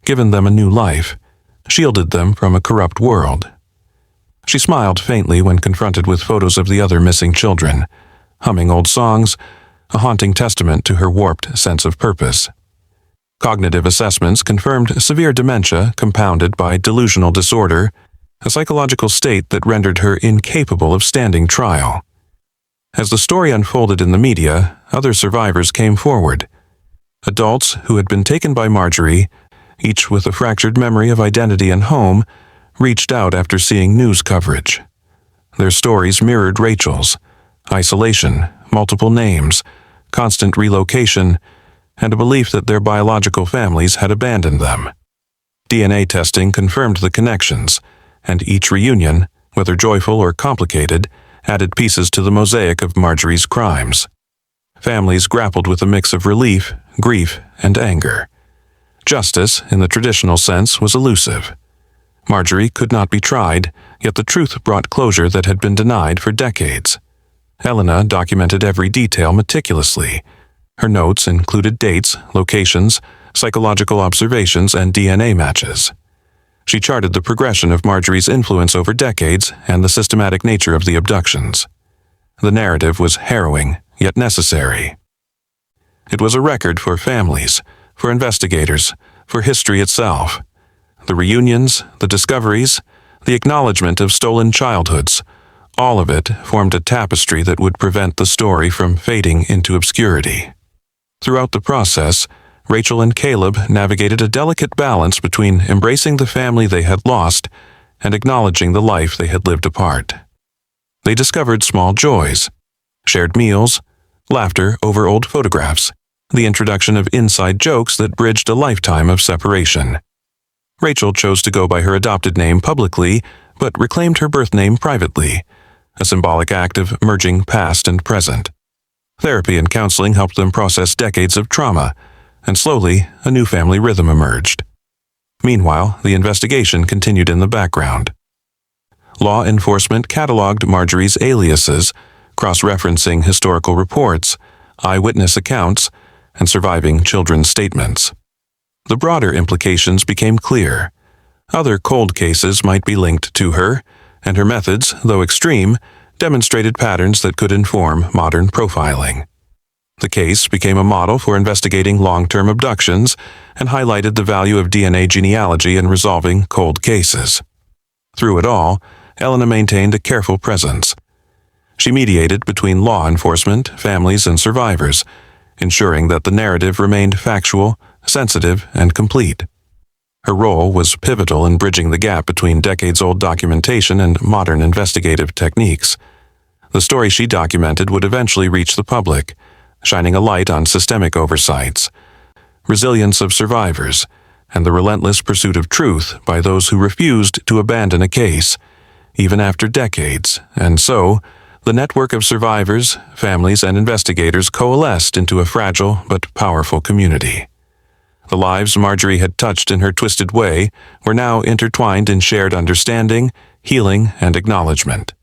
given them a new life, shielded them from a corrupt world. She smiled faintly when confronted with photos of the other missing children, humming old songs, a haunting testament to her warped sense of purpose. Cognitive assessments confirmed severe dementia compounded by delusional disorder, a psychological state that rendered her incapable of standing trial. As the story unfolded in the media, other survivors came forward. Adults who had been taken by Marjorie, each with a fractured memory of identity and home, reached out after seeing news coverage. Their stories mirrored Rachel's: isolation, multiple names, constant relocation, and a belief that their biological families had abandoned them. DNA testing confirmed the connections, and each reunion, whether joyful or complicated, added pieces to the mosaic of Marjorie's crimes. Families grappled with a mix of relief, grief, and anger. Justice, in the traditional sense, was elusive. Marjorie could not be tried, yet the truth brought closure that had been denied for decades. Elena documented every detail meticulously. Her notes included dates, locations, psychological observations, and DNA matches. She charted the progression of Marjorie's influence over decades and the systematic nature of the abductions. The narrative was harrowing, yet necessary. It was a record for families, for investigators, for history itself. The reunions, the discoveries, the acknowledgement of stolen childhoods, all of it formed a tapestry that would prevent the story from fading into obscurity. Throughout the process, Rachel and Caleb navigated a delicate balance between embracing the family they had lost and acknowledging the life they had lived apart. They discovered small joys, shared meals, laughter over old photographs, the introduction of inside jokes that bridged a lifetime of separation. Rachel chose to go by her adopted name publicly, but reclaimed her birth name privately, a symbolic act of merging past and present. Therapy and counseling helped them process decades of trauma, and slowly, a new family rhythm emerged. Meanwhile, the investigation continued in the background. Law enforcement cataloged Marjorie's aliases, cross-referencing historical reports, eyewitness accounts, and surviving children's statements. The broader implications became clear. Other cold cases might be linked to her, and her methods, though extreme, demonstrated patterns that could inform modern profiling. The case became a model for investigating long-term abductions and highlighted the value of DNA genealogy in resolving cold cases. Through it all, Elena maintained a careful presence. She mediated between law enforcement, families, and survivors, ensuring that the narrative remained factual, sensitive, and complete. Her role was pivotal in bridging the gap between decades-old documentation and modern investigative techniques. The story she documented would eventually reach the public, shining a light on systemic oversights, resilience of survivors, and the relentless pursuit of truth by those who refused to abandon a case, even after decades. And so, the network of survivors, families, and investigators coalesced into a fragile but powerful community. The lives Marjorie had touched in her twisted way were now intertwined in shared understanding, healing, and acknowledgement.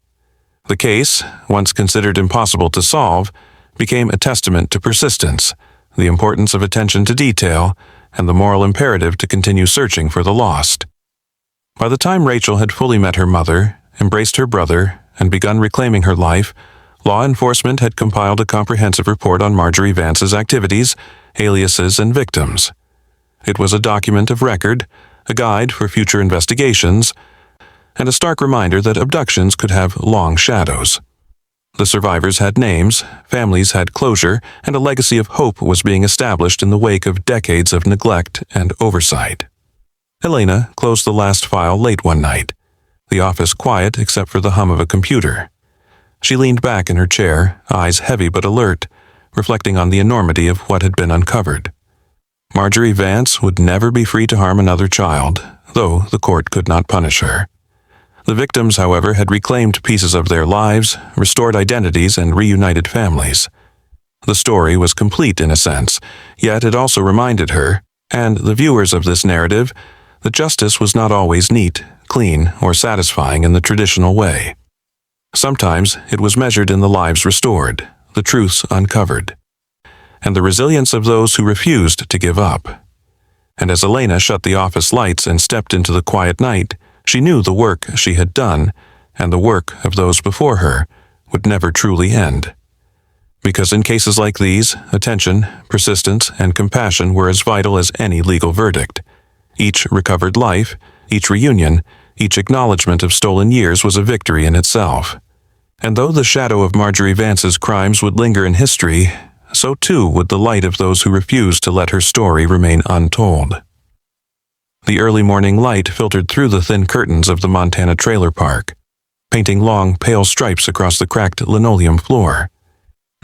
The case, once considered impossible to solve, became a testament to persistence, the importance of attention to detail, and the moral imperative to continue searching for the lost. By the time Rachel had fully met her mother, embraced her brother, and begun reclaiming her life, law enforcement had compiled a comprehensive report on Marjorie Vance's activities, aliases, and victims. It was a document of record, a guide for future investigations, and a stark reminder that abductions could have long shadows. The survivors had names, families had closure, and a legacy of hope was being established in the wake of decades of neglect and oversight. Elena closed the last file late one night, the office quiet except for the hum of a computer. She leaned back in her chair, eyes heavy but alert, reflecting on the enormity of what had been uncovered. Marjorie Vance would never be free to harm another child, though the court could not punish her. The victims, however, had reclaimed pieces of their lives, restored identities, and reunited families. The story was complete in a sense, yet it also reminded her, and the viewers of this narrative, that justice was not always neat, clean, or satisfying in the traditional way. Sometimes it was measured in the lives restored, the truths uncovered, and the resilience of those who refused to give up. And as Elena shut the office lights and stepped into the quiet night, she knew the work she had done, and the work of those before her, would never truly end. Because in cases like these, attention, persistence, and compassion were as vital as any legal verdict. Each recovered life, each reunion, each acknowledgement of stolen years was a victory in itself. And though the shadow of Marjorie Vance's crimes would linger in history, so too would the light of those who refused to let her story remain untold. The early morning light filtered through the thin curtains of the Montana trailer park, painting long, pale stripes across the cracked linoleum floor.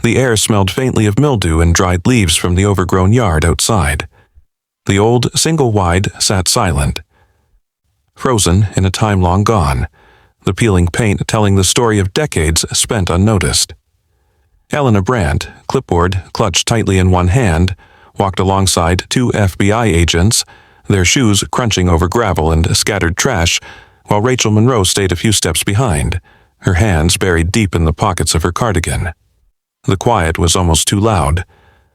The air smelled faintly of mildew and dried leaves from the overgrown yard outside. The old single-wide sat silent, frozen in a time long gone, the peeling paint telling the story of decades spent unnoticed. Elena Brandt, clipboard clutched tightly in one hand, walked alongside two FBI agents, their shoes crunching over gravel and scattered trash, while Rachel Monroe stayed a few steps behind, her hands buried deep in the pockets of her cardigan. The quiet was almost too loud,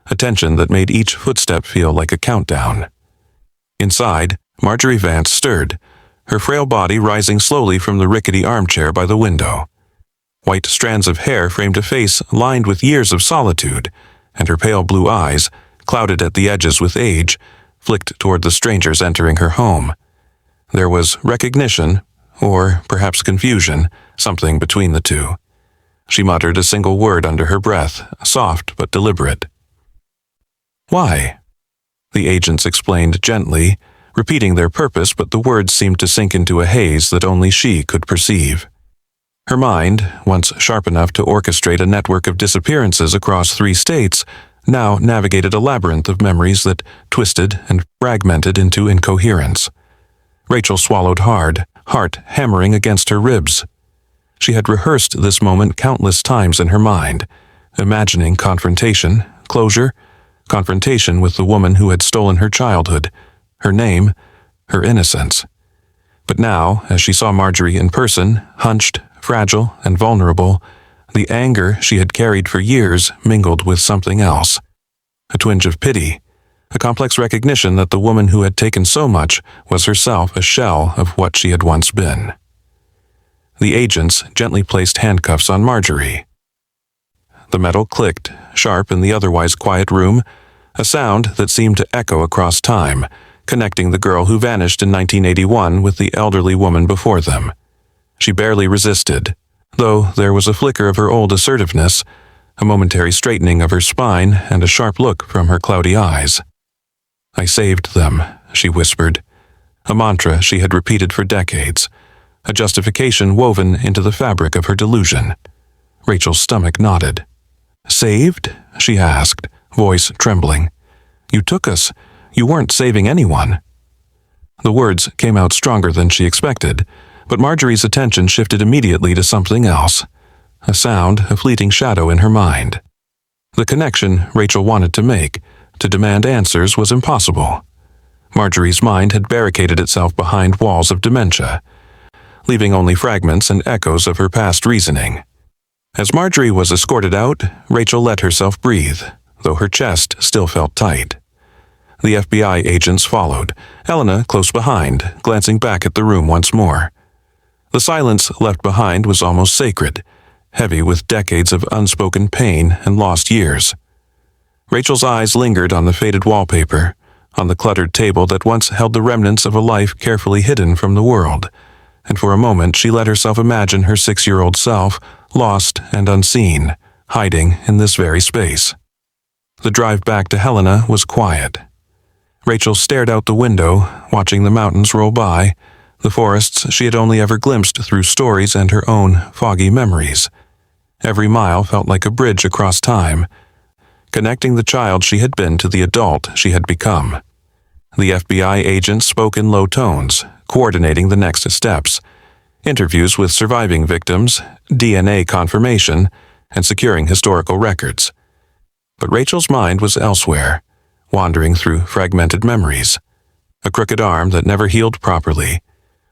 a tension that made each footstep feel like a countdown. Inside, Marjorie Vance stirred, her frail body rising slowly from the rickety armchair by the window. White strands of hair framed a face lined with years of solitude, and her pale blue eyes, clouded at the edges with age, flicked toward the strangers entering her home. There was recognition, or perhaps confusion, something between the two. She muttered a single word under her breath, soft but deliberate. "Why?" The agents explained gently, repeating their purpose, but the words seemed to sink into a haze that only she could perceive. Her mind, once sharp enough to orchestrate a network of disappearances across 3 states, now navigated a labyrinth of memories that twisted and fragmented into incoherence. Rachel swallowed hard, heart hammering against her ribs. She had rehearsed this moment countless times in her mind, imagining confrontation, closure, confrontation with the woman who had stolen her childhood, her name, her innocence. But now, as she saw Marjorie in person, hunched, fragile, and vulnerable, the anger she had carried for years mingled with something else. A twinge of pity, a complex recognition that the woman who had taken so much was herself a shell of what she had once been. The agents gently placed handcuffs on Marjorie. The metal clicked, sharp in the otherwise quiet room, a sound that seemed to echo across time, connecting the girl who vanished in 1981 with the elderly woman before them. She barely resisted, though there was a flicker of her old assertiveness, a momentary straightening of her spine, and a sharp look from her cloudy eyes. "I saved them," she whispered, a mantra she had repeated for decades, a justification woven into the fabric of her delusion. Rachel's stomach knotted. "Saved?" she asked, voice trembling. "You took us. You weren't saving anyone." The words came out stronger than she expected, but Marjorie's attention shifted immediately to something else. A sound, a fleeting shadow in her mind. The connection Rachel wanted to make, to demand answers, was impossible. Marjorie's mind had barricaded itself behind walls of dementia, leaving only fragments and echoes of her past reasoning. As Marjorie was escorted out, Rachel let herself breathe, though her chest still felt tight. The FBI agents followed, Elena close behind, glancing back at the room once more. The silence left behind was almost sacred, heavy with decades of unspoken pain and lost years. Rachel's eyes lingered on the faded wallpaper, on the cluttered table that once held the remnants of a life carefully hidden from the world, and for a moment she let herself imagine her 6-year-old self, lost and unseen, hiding in this very space. The drive back to Helena was quiet. Rachel stared out the window, watching the mountains roll by, the forests she had only ever glimpsed through stories and her own foggy memories. Every mile felt like a bridge across time, connecting the child she had been to the adult she had become. The FBI agents spoke in low tones, coordinating the next steps: interviews with surviving victims, DNA confirmation, and securing historical records. But Rachel's mind was elsewhere, wandering through fragmented memories. A crooked arm that never healed properly,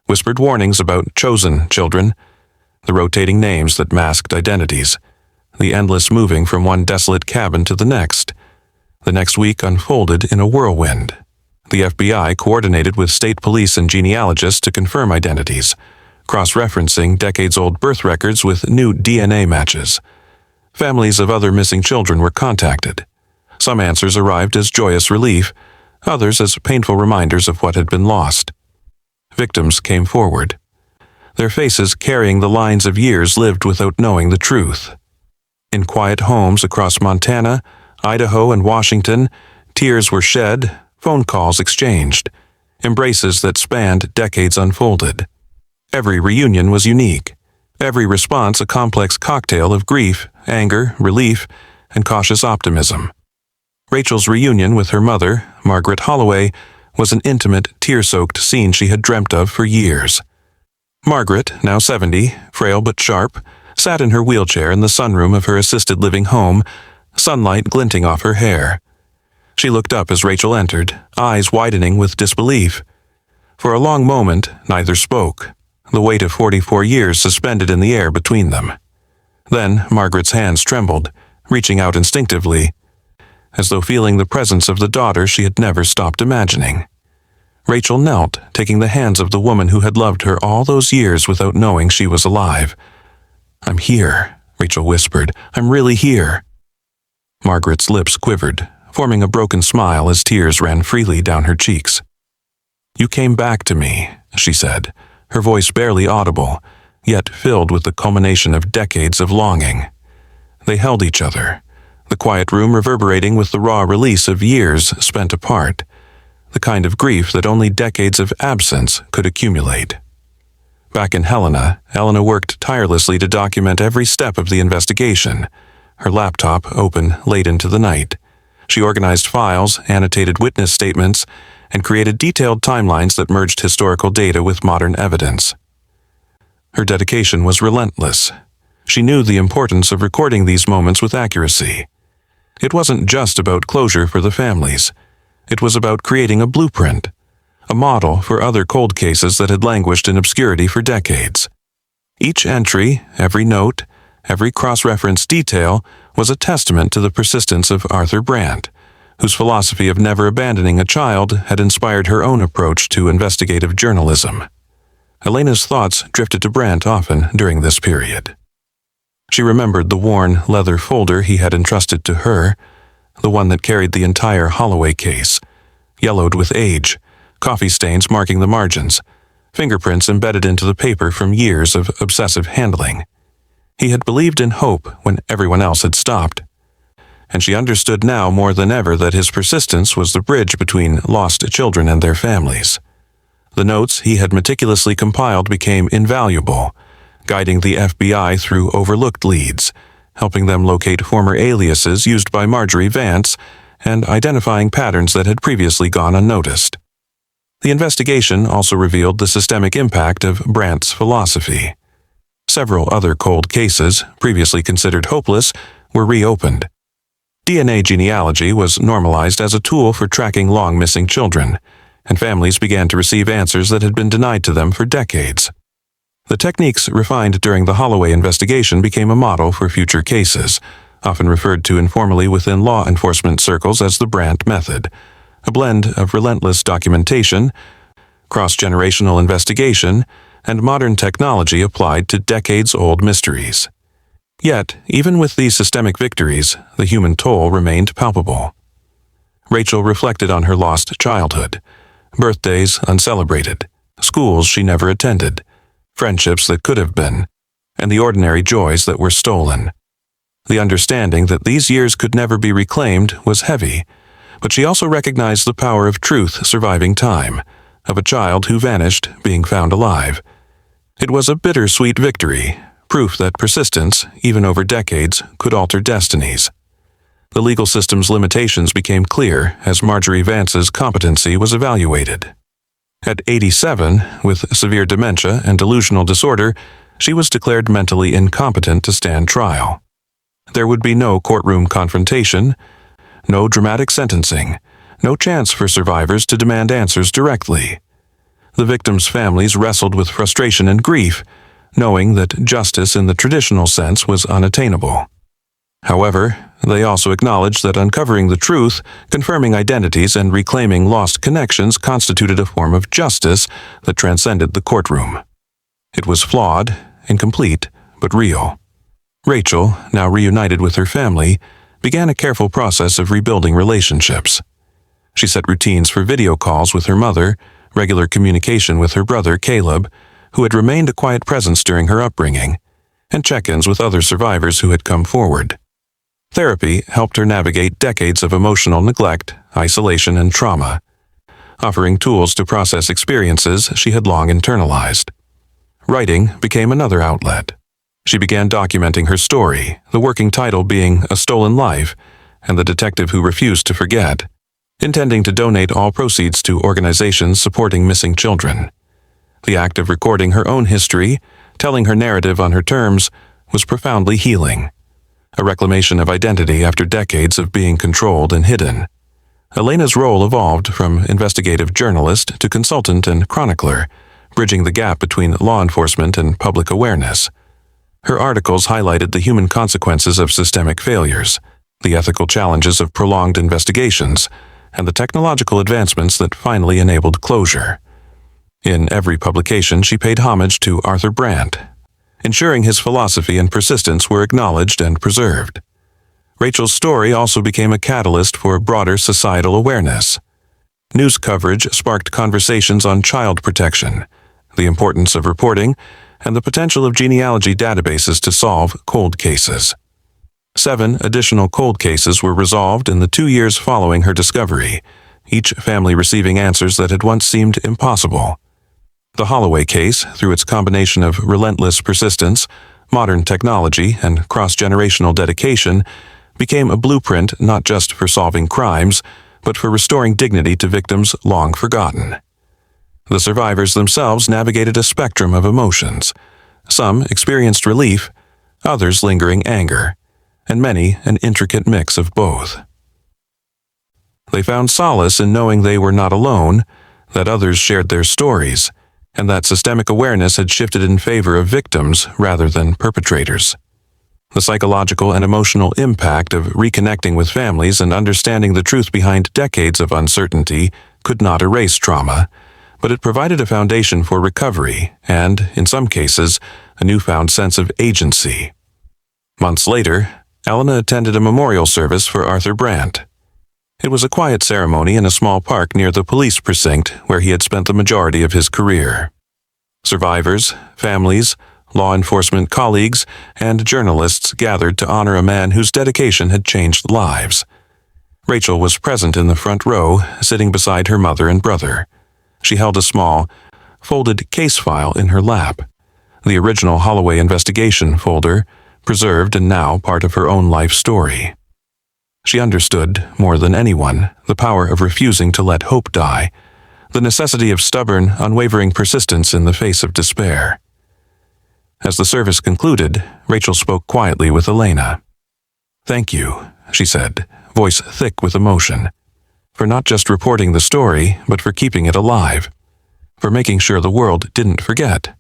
whispered warnings about chosen children, the rotating names that masked identities, the endless moving from one desolate cabin to the next. The next week unfolded in a whirlwind. The FBI coordinated with state police and genealogists to confirm identities, cross-referencing decades-old birth records with new DNA matches. Families of other missing children were contacted. Some answers arrived as joyous relief, others as painful reminders of what had been lost. Victims came forward, their faces carrying the lines of years lived without knowing the truth. In quiet homes across Montana, Idaho, and Washington, tears were shed, phone calls exchanged, embraces that spanned decades unfolded. Every reunion was unique, every response a complex cocktail of grief, anger, relief, and cautious optimism. Rachel's reunion with her mother, Marjorie Holloway, was an intimate, tear-soaked scene she had dreamt of for years. Margaret, now 70, frail but sharp, sat in her wheelchair in the sunroom of her assisted living home, sunlight glinting off her hair. She looked up as Rachel entered, eyes widening with disbelief. For a long moment, neither spoke, the weight of 44 years suspended in the air between them. Then Margaret's hands trembled, reaching out instinctively, as though feeling the presence of the daughter she had never stopped imagining. Rachel knelt, taking the hands of the woman who had loved her all those years without knowing she was alive. "I'm here," Rachel whispered. "I'm really here." Margaret's lips quivered, forming a broken smile as tears ran freely down her cheeks. "You came back to me," she said, her voice barely audible, yet filled with the culmination of decades of longing. They held each other, the quiet room reverberating with the raw release of years spent apart, the kind of grief that only decades of absence could accumulate. Back in Helena, Elena worked tirelessly to document every step of the investigation, her laptop open late into the night. She organized files, annotated witness statements, and created detailed timelines that merged historical data with modern evidence. Her dedication was relentless. She knew the importance of recording these moments with accuracy. It wasn't just about closure for the families. It was about creating a blueprint, a model for other cold cases that had languished in obscurity for decades. Each entry, every note, every cross-reference detail was a testament to the persistence of Arthur Brandt, whose philosophy of never abandoning a child had inspired her own approach to investigative journalism. Elena's thoughts drifted to Brandt often during this period. She remembered the worn leather folder he had entrusted to her, the one that carried the entire Holloway case, yellowed with age, coffee stains marking the margins, fingerprints embedded into the paper from years of obsessive handling. He had believed in hope when everyone else had stopped, and she understood now more than ever that his persistence was the bridge between lost children and their families. The notes he had meticulously compiled became invaluable, guiding the FBI through overlooked leads, helping them locate former aliases used by Marjorie Vance, and identifying patterns that had previously gone unnoticed. The investigation also revealed the systemic impact of Brandt's philosophy. Several other cold cases, previously considered hopeless, were reopened. DNA genealogy was normalized as a tool for tracking long-missing children, and families began to receive answers that had been denied to them for decades. The techniques refined during the Holloway investigation became a model for future cases, often referred to informally within law enforcement circles as the Brandt method, a blend of relentless documentation, cross-generational investigation, and modern technology applied to decades-old mysteries. Yet, even with these systemic victories, the human toll remained palpable. Rachel reflected on her lost childhood, birthdays uncelebrated, schools she never attended, friendships that could have been, and the ordinary joys that were stolen. The understanding that these years could never be reclaimed was heavy, but she also recognized the power of truth surviving time, of a child who vanished being found alive. It was a bittersweet victory, proof that persistence, even over decades, could alter destinies. The legal system's limitations became clear as Marjorie Vance's competency was evaluated. At 87, with severe dementia and delusional disorder, she was declared mentally incompetent to stand trial. There would be no courtroom confrontation, no dramatic sentencing, no chance for survivors to demand answers directly. The victims' families wrestled with frustration and grief, knowing that justice in the traditional sense was unattainable. However, they also acknowledged that uncovering the truth, confirming identities, and reclaiming lost connections constituted a form of justice that transcended the courtroom. It was flawed, incomplete, but real. Rachel, now reunited with her family, began a careful process of rebuilding relationships. She set routines for video calls with her mother, regular communication with her brother Caleb, who had remained a quiet presence during her upbringing, and check-ins with other survivors who had come forward. Therapy helped her navigate decades of emotional neglect, isolation, and trauma, offering tools to process experiences she had long internalized. Writing became another outlet. She began documenting her story, the working title being A Stolen Life and the Detective Who Refused to Forget, intending to donate all proceeds to organizations supporting missing children. The act of recording her own history, telling her narrative on her terms, was profoundly healing. A reclamation of identity after decades of being controlled and hidden. Elena's role evolved from investigative journalist to consultant and chronicler, bridging the gap between law enforcement and public awareness. Her articles highlighted the human consequences of systemic failures, the ethical challenges of prolonged investigations, and the technological advancements that finally enabled closure. In every publication, she paid homage to Arthur Brandt, ensuring his philosophy and persistence were acknowledged and preserved. Rachel's story also became a catalyst for broader societal awareness. News coverage sparked conversations on child protection, the importance of reporting, and the potential of genealogy databases to solve cold cases. 7 additional cold cases were resolved in the 2 years following her discovery, each family receiving answers that had once seemed impossible. The Holloway case, through its combination of relentless persistence, modern technology, and cross-generational dedication, became a blueprint not just for solving crimes, but for restoring dignity to victims long forgotten. The survivors themselves navigated a spectrum of emotions. Some experienced relief, others lingering anger, and many an intricate mix of both. They found solace in knowing they were not alone, that others shared their stories, and that systemic awareness had shifted in favor of victims rather than perpetrators. The psychological and emotional impact of reconnecting with families and understanding the truth behind decades of uncertainty could not erase trauma, but it provided a foundation for recovery and, in some cases, a newfound sense of agency. Months later, Elena attended a memorial service for Arthur Brandt. It was a quiet ceremony in a small park near the police precinct where he had spent the majority of his career. Survivors, families, law enforcement colleagues, and journalists gathered to honor a man whose dedication had changed lives. Rachel was present in the front row, sitting beside her mother and brother. She held a small, folded case file in her lap, the original Holloway investigation folder, preserved and now part of her own life story. She understood, more than anyone, the power of refusing to let hope die, the necessity of stubborn, unwavering persistence in the face of despair. As the service concluded, Rachel spoke quietly with Elena. "Thank you," she said, voice thick with emotion, "for not just reporting the story, but for keeping it alive, for making sure the world didn't forget."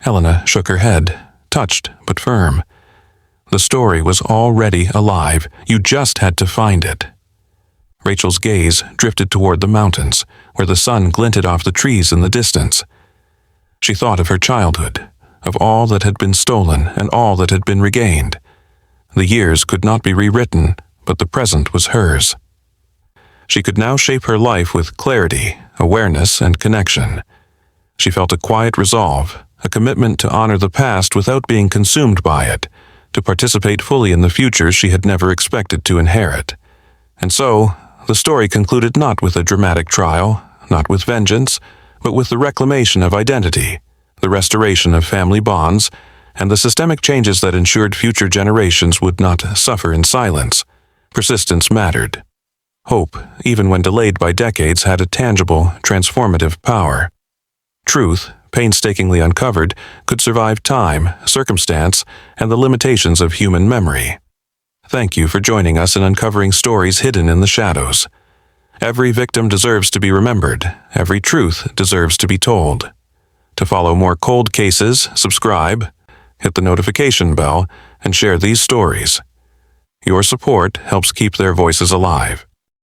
Elena shook her head, touched but firm. The story was already alive. You just had to find it. Rachel's gaze drifted toward the mountains, where the sun glinted off the trees in the distance. She thought of her childhood, of all that had been stolen and all that had been regained. The years could not be rewritten, but the present was hers. She could now shape her life with clarity, awareness, and connection. She felt a quiet resolve, a commitment to honor the past without being consumed by it, to participate fully in the future she had never expected to inherit. And so, the story concluded not with a dramatic trial, not with vengeance, but with the reclamation of identity, the restoration of family bonds, and the systemic changes that ensured future generations would not suffer in silence. Persistence mattered. Hope, even when delayed by decades, had a tangible, transformative power. Truth, painstakingly uncovered, could survive time, circumstance, and the limitations of human memory. Thank you for joining us in uncovering stories hidden in the shadows. Every victim deserves to be remembered. Every truth deserves to be told. To follow more cold cases, subscribe, hit the notification bell, and share these stories. Your support helps keep their voices alive.